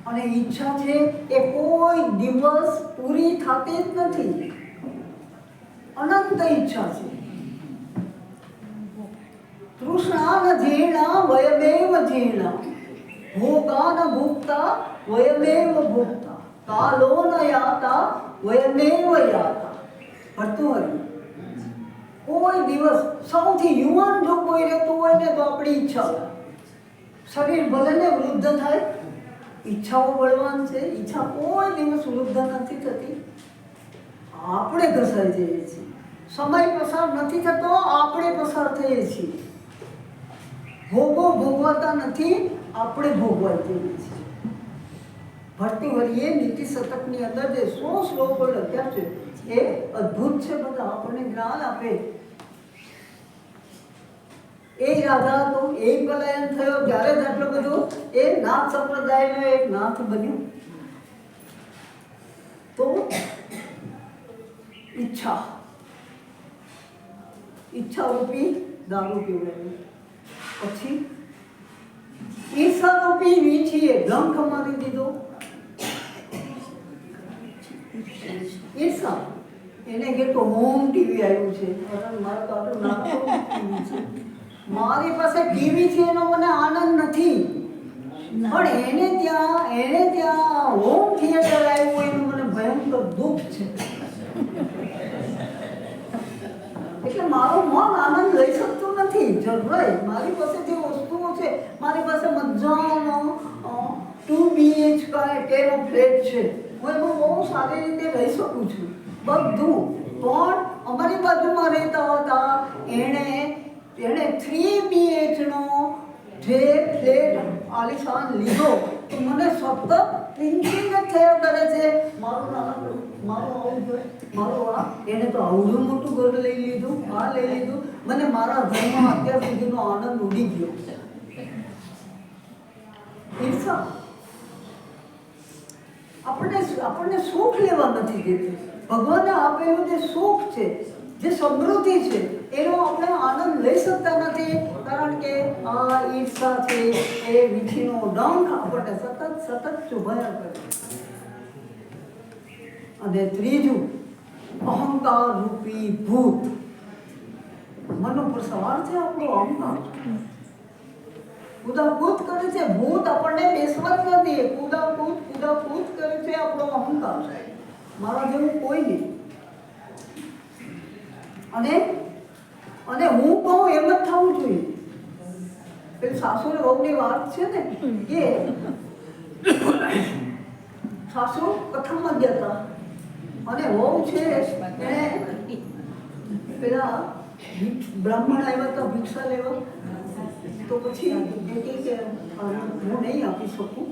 અને ઈચ્છા છે એ કોઈ દિવસ પૂરી થતી જ નથી, અનંત ઈચ્છા છે. તૃષ્ણા ન જીર્ણા વયમેવ જીર્ણા, ભોગા ન ભુક્તા વયમેવ ભુક્તા, કાલો ન યાતા વયમેવ યાતા. ભર્તૃહરિ, કોઈ દિવસ સૌથી યુવાન જો કોઈ રહેતું હોય ને તો આપણી ઈચ્છા. શરીર ભલે ને વૃદ્ધ થાય, ઈચ્છાઓ બળવાન છે, ઈચ્છા કોઈ દિવસ વૃદ્ધ નથી થતી. આપણે ઘસાઈ જઈએ છીએ, સમય પસાર નથી થતો, આપણે પસાર થઈએ છીએ. ભોગો ભોગવાતા નથી, આપણે ભોગવાઈ જઈએ છીએ. ભર્તૃહરિએ નીતિ શતકની અંદર જે 100 શ્લોકો લખ્યા છે એ અદ્ભુત છે. બધા આપણને જ્ઞાન આપે. એ રાધા હતો, એ પલાયન થયો ત્યારે જ આટલું બધું એ નાથ સંપ્રદાયનો એક નાથ બન્યો. તો ઈચ્છારૂપી દારૂ પીવડાવ્યું. પછી ઈર્ષારૂપી વીંછીએ ડંખ મારી દીધો. ઈર્ષા એને કે તો હોમ ટીવી આવ્યું છે, મારે તો આટલું નાખો ટીવી છે, મારી પાસે ટીવી છે એનો મને આનંદ નથી, પણ એને ત્યાં હોમ થિયેટર આવ્યું એનું મને ભયંકર દુઃખ છે. એટલે મારું મન આનંદ લઈ શકતું નથી. જરાય મારી પાસે જે વસ્તુઓ છે, મારી પાસે મજાનો 2 BHK નો ફ્લેટ છે, હું એમાં બહુ સારી રીતે રહી શકું છું બધું. પણ અમારી બાજુમાં રહેતા હતા એણે 3 BH નો જે ફ્લેટ આલિશાન લીધો તો મને સતત થિંકિંગ જ થયા કરે છે, મારું આવું જોઈએ, મારું આ. એને તો આવડું મોટું ઘર લઈ લીધું, આ લઈ લીધું, મને મારા ઘરમાં અત્યાર સુધીનો આનંદ ઉડી ગયો. ઈર્ષા આપણને સુખ લેવા નથી દેતી. ભગવાને આપેલું જે સુખ છે, જે સમૃદ્ધિ છે, એનો આપણે આનંદ લઈ શકતા નથી, કારણ કે આ ઈર્ષા છે એ વીંછીનો ડંખ આપણને સતત ચુભાયા કરે. અને ત્રીજું અહંકાર રૂપી ભૂત. મન ઉપર સવાર છે આપણો અહંકાર, કુદાકૂદ કરે છે. ભૂત આપણને બેસવા જ નથી, કુદાકૂદ કરે છે આપણો અહંકાર. મારા જેવું કોઈ નહીં. અને હું કહું એમ જ થવું જોઈએ. પેલી સાસુ ને વહુની વાત છે ને કે સાસુ કથામાં ગયા હતા અને વહુ છે એને પેલા બ્રાહ્મણ આવ્યા હતા ભિક્ષા લેવા, તો પછી એ કહે કે હું નહીં આપી શકું,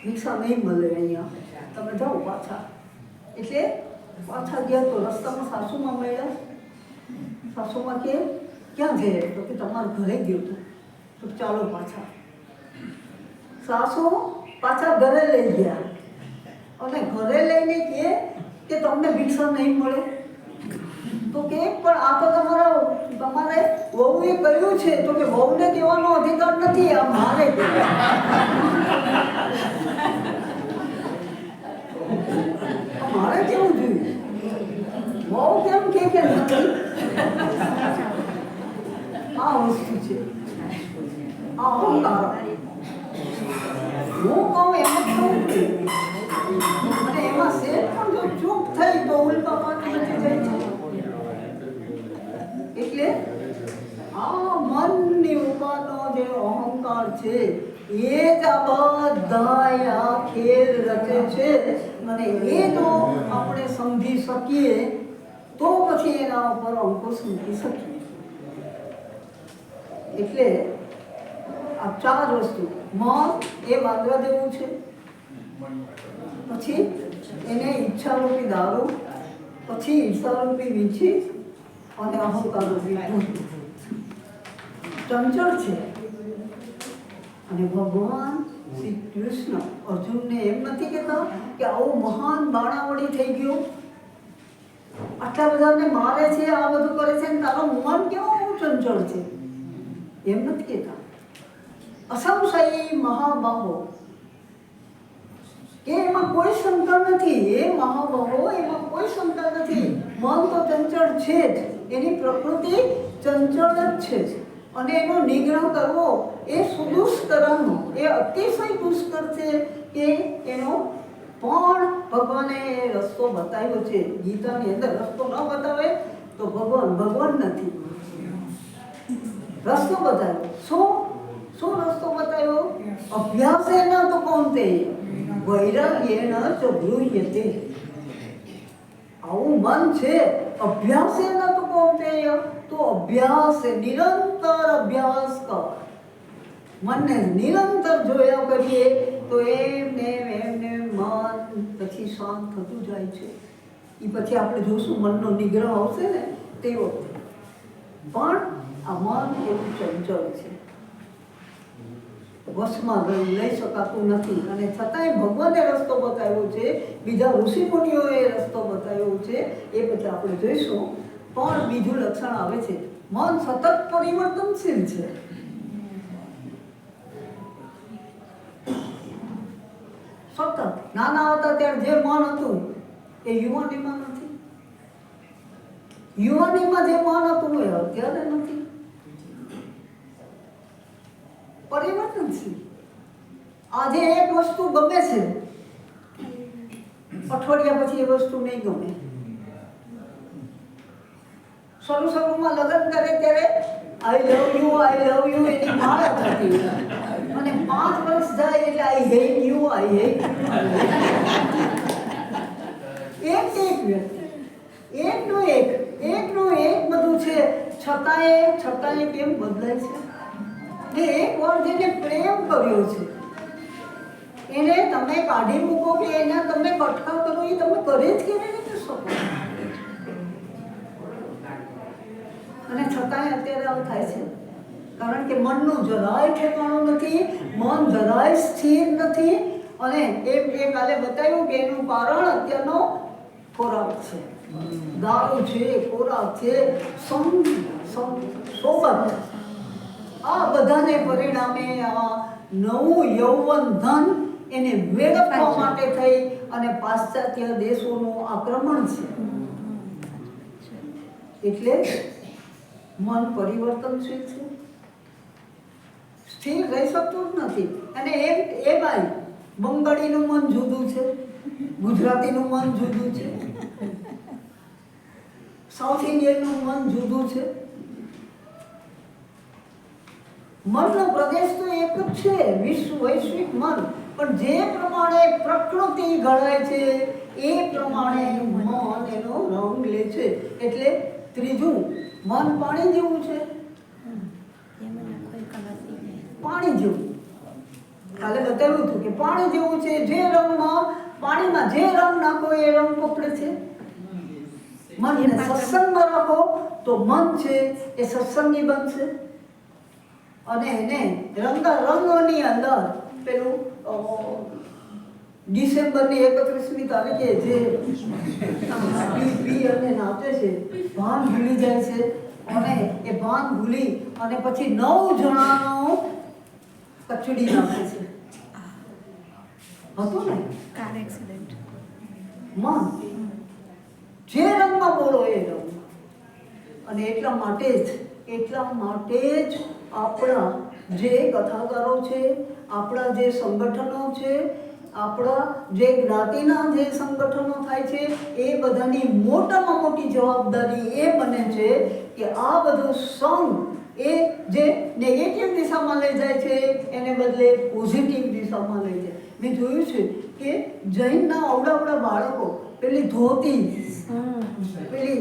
ભિક્ષા નહીં મળે અહીંયા, તમે જાઓ પાછા. એટલે પાછા ગયા તો રસ્તામાં સાસુમાં મળ્યા. સાસુમાં કે ક્યાં જઈએ? તો કે તમારા ઘરે ગયો હતો. તો ચાલો પાછા. સાસુ પાછા ઘરે લઈ ગયા અને ઘરે લઈને કહે કે તમને ભિક્ષા નહીં મળે. તો કે પણ આ તો તમારે વહુએ કહ્યું છે. તો કે વહુને કહેવાનો અધિકાર નથી, આ મારે મારે કેવું જોઈએ? વહુ કેમ કે નથી? આ વસ્તુ છે, આ અહંકાર. હું કહું એમ જ કહું છું અને એમાં શેર પણ જો ચૂપ થઈ તો ઉલટા પાછી બચી જાય છે. એટલે આ મનની ઉપરનો જે અહંકાર છે એ જ આ બધા આ ખેલ રચે છે. અને એ જો આપણે સમજી શકીએ તો પછી એના ઉપર અંકુશ મૂકી શકીએ. એટલે આ 4 વસ્તુ, મન એ વાંદરા જેવું છે, પછી એને ઈચ્છારૂપી દારૂ, પછી ઈર્ષારૂપી વીંછી અને અહંકારૂપી ભૂત. ચંચળ છે. અને ભગવાન શ્રી કૃષ્ણ અર્જુનને એમ નથી કહેતા કે આવું મહાન બાણાવળી થઈ ગયું, આટલા બધાને મારે છે, આ બધું કરે છે, ને તારો મન કેવું ચંચળ છે, એમ નથી કહેતા. અસંશયી મહાબાહો, કે એમાં કોઈ શંકા નથી. એ મહાબાહો, એમાં કોઈ શંકા નથી. મન તો ચંચળ છે જ, એની પ્રકૃતિ ચંચળ જ છે. અને એનો નિગ્રહ કરવો એ સુદુષ્કરનો, એ અતિશય દુષ્કર છે. કે એનો પણ ભગવાને રસ્તો બતાવ્યો છે. ગીતાની અંદર રસ્તો ન બતાવે તો ભગવાન નથી. રસ્તો બતાવ્યો. શું રસ્તો બતાવ્યો? અભ્યાસેન તો કોંતે વૈરાગ્યેન ચ ગૃહ્યતે. આવું મન છે. અભ્યાસેન તો કોંતેય, તો અભ્યાસ, નિરંતર અભ્યાસ કર. મનને નિરંતર જોયા કરીએ તો એમને મન પછી શાંત થતું જાય છે. એ પછી આપણે જોશું મનનો નિગ્રહ આવશે ને તે વખતે. પણ આ મન એવું ચંચળ છે, વશમાં લઈ શકાતું નથી. અને છતાંય ભગવાને રસ્તો બતાવ્યો છે, બીજા ઋષિમુનિઓએ રસ્તો બતાવ્યો છે, એ પછી આપણે જોઈશું. પણ બીજું લક્ષણ આવે છે, મન સતત પરિવર્તનશીલ છે. સતત નાના હતા ત્યારે જે મન હતું એ યુવાનીમાં નથી, યુવાનીમાં જે મન હતું એ અત્યારે નથી. પરિવર્તનશીલ. આજે એક વસ્તુ ગમે છે, અઠવાડિયા પછી એ વસ્તુ નહીં ગમે. શરૂમાં લગ્ન કરે ત્યારે આઈ લવ યુ એની માળા થતી, અને 5 વર્ષ જાય એટલે આઈ હેટ યુ. એક વ્યક્તિ, એકનું એક બધું છે, છતાંય કેમ બદલાય છે? ને એક વાર જેને પ્રેમ કર્યો છે એને તમે કાઢી મૂકો કે એના તમે કટકા કરો, એ તમે કરે જ કેવી રીતે શકો? અને છતાંય અત્યારે આવું થાય છે, કારણ કે મનનું જરાય ઠેકાણું નથી, મન જરાય સ્થિર નથી. અને એ કાલે બતાવ્યું કે એનું કારણ અત્યારનો ખોરાક છે, દારૂ છે, ખોરાક છે, સોબત. આ બધાને પરિણામે આ નવું યૌવન ધન એને વેડફવા માટે થઈ અને પાશ્ચાત્ય દેશોનું આક્રમણ છે. એટલે મન પરિવર્તનશીલ છે, સ્થિર રહી શકતું જ નથી. અને એ ભાઈ બંગાળીનું મન જુદું છે, ગુજરાતીનું મન જુદું છે, સાઉથ ઇન્ડિયનનું મન જુદું છે. મનનો પ્રદેશ તો એક જ છે, વૈશ્વિક મન. પણ જે પ્રમાણે પ્રકૃતિ ઘડાય છે એ પ્રમાણે મન એનો રંગ લે છે. એટલે ત્રીજું મન પાણી જેવું છે, એમાં કોઈ કલર નહીં. પાણી જેવું. કાલે બતાવ્યું હતું કે પાણી જેવું છે, જે રંગમાં પાણીમાં જે રંગ નાખો એ રંગ પકડે છે. મનને સત્સંગમાં રાખો તો મન છે એ સત્સંગી બનશે અને એને રંગોની અંદર પેલું ડિસેમ્બરની 31મી તારીખે જે પી અને નાચે છે, ભાન ભૂલી જાય છે અને એ ભાન ભૂલી અને પછી 9 જણાનો કચડી નાખે છે. હતું ને કાર એક્સિડન્ટ. મન જે રંગમાં બોલો એ રંગ. અને એટલા માટે જ આપણા જે કથાકારો છે, આપણા જે સંગઠનો છે, આપણા જે જ્ઞાતિના જે સંગઠનો થાય છે, એ બધાની મોટામાં મોટી જવાબદારી એ બને છે કે આ બધું સંઘ એ જે નેગેટિવ દિશામાં લઈ જાય છે એને બદલે પોઝિટિવ દિશામાં લઈ જાય. મેં જોયું છે કે જૈનના અવડા બાળકો પેલી ધોતી, પેલી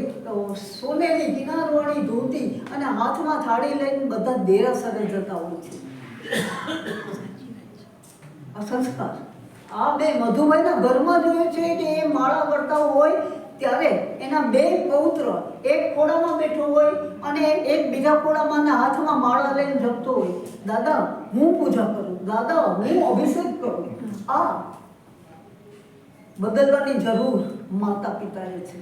સોનેરી કિનારવાળી ધોતી અને હાથમાં થાળી લઈને બધા દેરાસરે જતા હોય છે. આ સંસ્કાર આ બે મધુભાઈના ઘરમાં જોયું છે કે એ માળા કરતા હોય ત્યારે એના 2 પૌત્ર એક ખોડામાં બેઠો હોય અને એક બીજા ખોડામાં હાથમાં માળા લઈને જપતો હોય. દાદા હું પૂજા કરું, દાદા હું અભિષેક કરું. આ બદલવાની જરૂર માતા પિતાએ છે.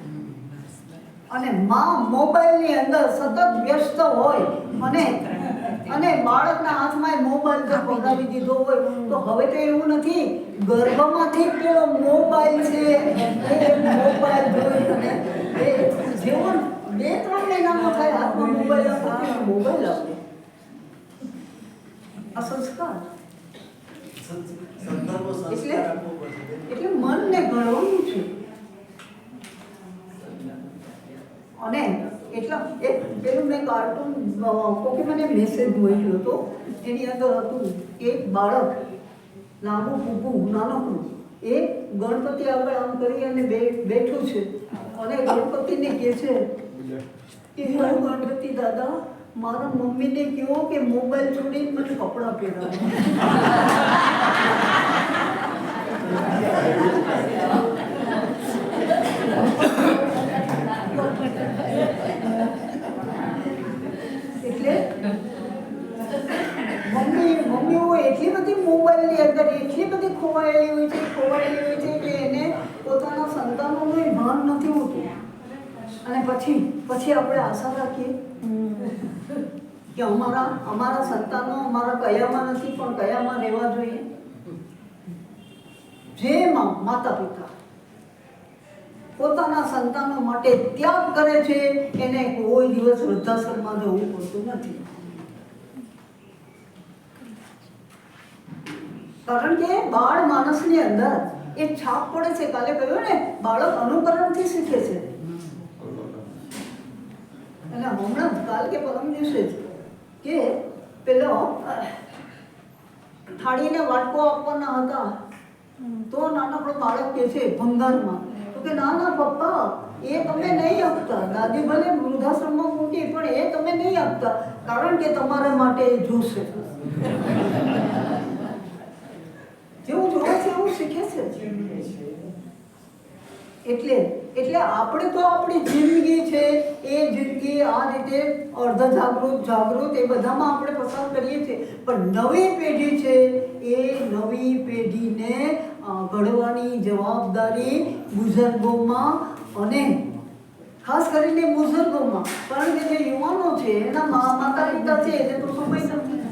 અને માં મોબાઈલની અંદર સતત વ્યસ્ત હોય અને બાળકના હાથમાં મોબાઈલ જો પકડાવી દીધો હોય તો હવે તો એવું નથી, ગર્ભમાંથી પેલો મોબાઈલ છે એ મોબાઈલ જોઈ અને એ જેવો 2-3 મહિનાનો થાય હાથમાં મોબાઈલ આપે મોબાઈલ આપે. આ સંસ્કાર એટલે મનને ઘડવાનું છે. અને એટલા એક પેલું મેં કાર્ટૂન કોકે મને મેસેજ મોકલ્યો હતો, એની અંદર હતું એક બાળક નાનું કૂકું નાનકડું એ ગણપતિ આગળ આમ કરી અને બેઠું છે અને ગણપતિને કહે છે કે હે ગણપતિ દાદા મારા મમ્મીને કહો કે મોબાઈલ છોડીને મને કપડાં પહેરાવો. એટલે મમ્મીઓ એટલી બધી મોબાઈલની અંદર એટલી બધી ખોવાયેલી હોય છે કે એને પોતાના સંતાનોનું ભાન નથી હોતું. અને પછી આપણે આશા રાખીએ કે અમારા સંતાનો અમારા કયામાં નથી પણ કયામાં રહેવા જોઈએ. જે માતા પિતા પોતાના સંતાનો માટે ત્યાગ કરે છે એને કોઈ દિવસ વૃદ્ધાશ્રમમાં જવું પડતું નથી. કારણ કે બાળ માણસની અંદર એક છાપ પડે છે. કાલે કહ્યું ને બાળક અનુકરણથી શીખે છે. અને હમણાં કાલ કે પરમ દિવસે કે પેલો થાળીને વાટકો આપવાના હતા તો નાનકડો બાળક કે છે ભંગારમાં તો કે ના પપ્પા એ તમે નહીં આપતા, દાદી ભલે વૃદ્ધાશ્રમમાં મૂકી પણ એ તમે નહીં આપતા કારણ કે તમારા માટે એ જોશે. જેવું જોવે છે એવું શીખે છે. એટલે આપણે તો આપણી જિંદગી છે એ જિંદગી આ રીતે અર્ધ જાગૃત એ બધામાં આપણે પસાર કરીએ છીએ. પણ નવી પેઢી છે એ નવી પેઢીને ઘડવાની જવાબદારી બુઝુર્ગોમાં અને ખાસ કરીને બુઝુર્ગોમાં. કારણ કે જે યુવાનો છે એના માતા પિતા છે એને તો સમય નથી.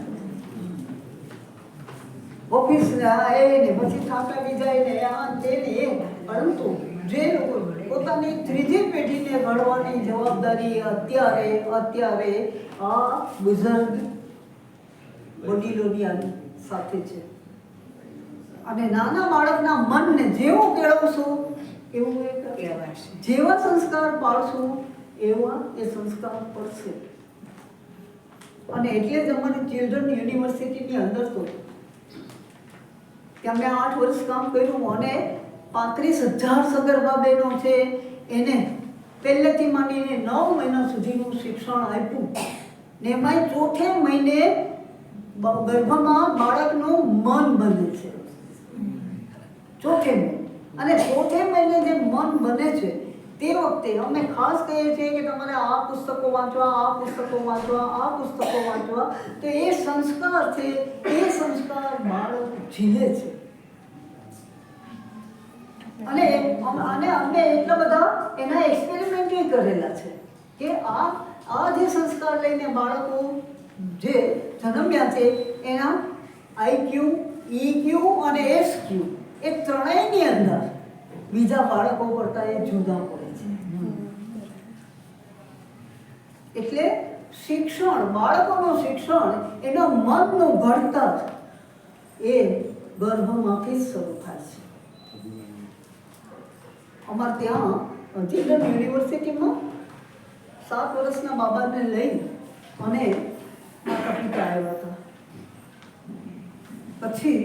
ઓફિસ આવે ને પછી થાકાવી જાય ને આ તે ને એ. પરંતુ જે લોકો પોતાની ત્રીજી પેઢીને ઘડવાની જવાબદારી અત્યારે આ બુઝુર્ગ વડીલોની સાથે છે. અને નાના બાળકના મનને જેવું કેળવશું એવું એ કહેવાશે. જેવા સંસ્કાર પાડશું એવા એ સંસ્કાર પડશે. અને એટલે જ અમારી ચિલ્ડ્રન યુનિવર્સિટીની અંદર તો ત્યાં મેં 8 વર્ષ કામ કર્યું અને 35,000 સગર્ભા બહેનો છે એને પહેલેથી માંડીને 9 મહિના સુધીનું શિક્ષણ આપ્યું ને એમાંય ચોથે મહિને ગર્ભમાં બાળકનું મન બને છે. ચોથે મહિને, અને ચોથે મહિને જે મન બને છે તે વખતે અમે ખાસ કહીએ છીએ કે તમારે આ પુસ્તકો વાંચવા, આ પુસ્તકો વાંચવા, આ પુસ્તકો વાંચવા. તો એ સંસ્કાર છે, એ સંસ્કાર બાળક ઝીલે છે. અને અમે એટલા બધા એના એક્સપેરિમેન્ટ કરેલા છે કે આ જે સંસ્કાર લઈને બાળકો જે જન્મ્યા છે એના IQ, EQ અને SQ એ ત્રણેયની અંદર બીજા બાળકો કરતાં એ જુદા પડે છે. એટલે શિક્ષણ, બાળકોનું શિક્ષણ, એના મનનું ઘડતર એ ગર્ભમાંથી જ શરૂ થાય છે. અમારે ત્યાં ચિલ્ડ્રન યુનિવર્સિટીમાં 7 વર્ષના બાબાને લઈ અને માતા પિતા આવ્યા હતા. પછી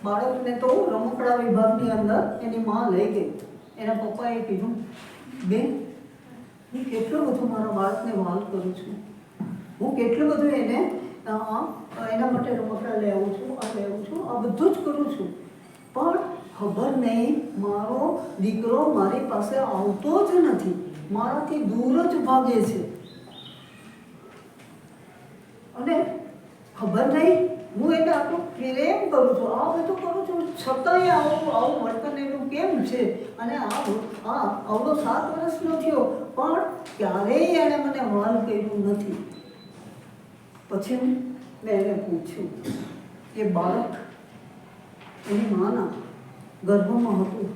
બાળકને તો રમકડા વિભાગની અંદર એની માં લઈ ગઈ. એના પપ્પાએ કીધું, બેન હું કેટલું બધું મારા બાળકને વાલ કરું છું, હું કેટલું બધું એને એના માટે રમકડા લઈ આવું છું, આ લઈ આવું છું, આ બધું જ કરું છું, પણ ખબર નહીં મારો દીકરો મારી પાસે આવતો જ નથી, મારાથી દૂર જ ભાગે છે. અને ખબર નહીં હું એને આટલું પ્રેમ કરું છું, આ બધું કરું છું, છતાંય આવું વર્તન એનું કેમ છે. અને આવડો 7 વર્ષનો થયો પણ ક્યારેય એણે મને વાલ કર્યું નથી. પછી મેં એને પૂછ્યું કે બાળક એની માના ગર્ભમાં હતું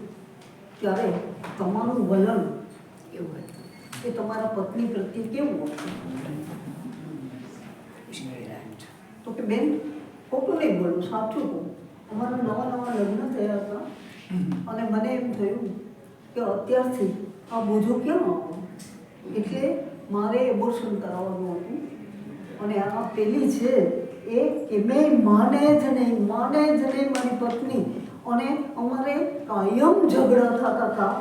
ત્યારે તમારું વલણ કેવું હતું, એ તમારા પત્ની પ્રત્યે કેવું હતું? તો કે બેન ખોટું નહીં બોલું, સાચું કહું, અમારા નવા લગ્ન થયા હતા અને મને એમ થયું કે અત્યારથી આ બોજો ક્યાં આવો, એટલે મારે એબોર્શન કરાવવાનું હતું. અને આ પેલી છે એ કે મેં માને જ નહીં મારી પત્ની, અને અમારે કાયમ ઝઘડા થતા હતા.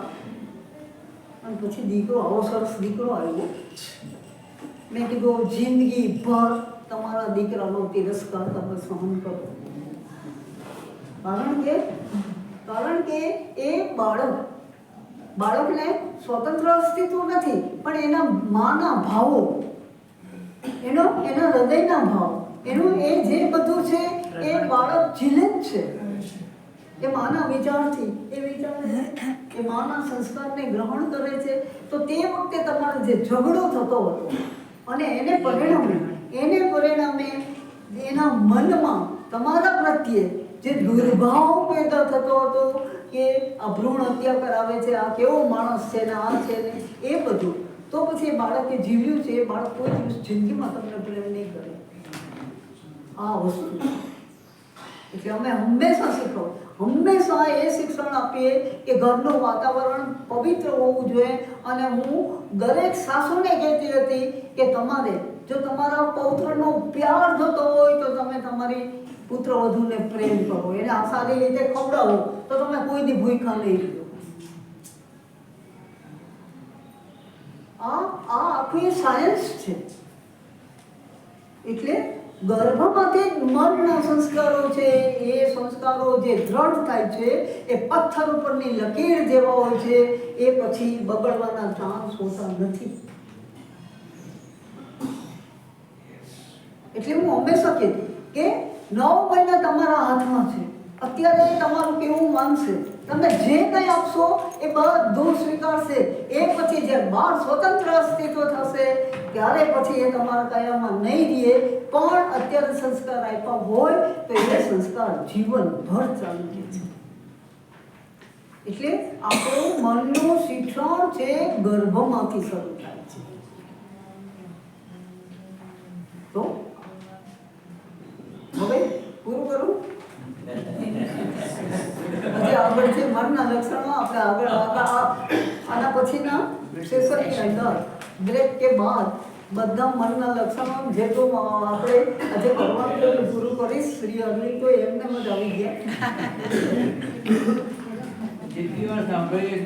અને પછી દીકરો, આવો સરસ દીકરો આવ્યો. મેં કીધું જિંદગી ભર તમારા દીકરાનો તિરસ્કાર તમે સહન કરો, કારણ કે એ બાળકને સ્વતંત્ર અસ્તિત્વ નથી, પણ એના માના ભાવો, એના હૃદયના ભાવ, એનું એ જે બધું છે એ બાળક ઝીલે જ છે. એ માના વિચારથી, એ માના સંસ્કારને ગ્રહણ કરે છે. તો તે વખતે તમારો જે ઝઘડો થતો હતો અને એને પરિણામે એના મનમાં તમારા પ્રત્યે જે દુર્ભાવ પેદા થતો હતો કે આ ભ્રૂણ હત્યા કરાવે છે, આ કેવો માણસ છે ને, આ છે ને, એ બધું, તો પછી એ બાળકે જીવ્યું છે. એ બાળક કોઈ દિવસ જિંદગીમાં તમને પ્રેમ નહીં કરે આ વસ્તુ. એટલે અમે હંમેશા એ શિક્ષણ આપીએ કે ઘરનું વાતાવરણ પવિત્ર હોવું જોઈએ. અને હું દરેક સાસુને કહેતી હતી કે તમારે જો તમારા પૌત્રનો પ્યાર થતો હોય તો તમે તમારી પુત્રવધૂને પ્રેમ કરો, એને આ સારી રીતે ખવડાવો, તો તમે કોઈની ભૂખા નહીં રહ્યો. આ આખું સાયન્સ છે. એટલે ગર્ભમાંથી મનના સંસ્કારો છે, એ સંસ્કારો જે દ્રઢ થાય છે એ પથ્થર ઉપરની લકીર જેવા હોય છે, એ પછી બગડવાના ચાન્સ હોતા નથી. એટલે હું હંમેશા કહેતી કે 9 મહિના તમારા હાથમાં છે. અત્યારે તમારું કેવું માનશે, તમે જે કંઈ આપશો એ બધું સ્વીકારશે. એ પછી જે બાળ સ્વતંત્ર અસ્તિત્વ થશે ત્યારે પછી એ તમારા કયામાં નહીં રહે. પણ અત્યારે સંસ્કાર આપ્યા હોય તો એ સંસ્કાર જીવનભર ચાલુ રહે છે. એટલે આપણું મનનું શિક્ષણ છે ગર્ભમાંથી શરૂ થાય છે. તો હવે પૂરું કરું. હજી આગળ છે મનના લક્ષણો. આપણે આગળ આના પછીના સેશનની અંદર બ્રેક કે બાદ બધા મનના લક્ષણો જેટલું આપણે આજે કરવાનું પૂરું કરીશ. શ્રી અરવિંદ તો એમને જ આવી ગયા. જેટલી વાર સાંભળીએ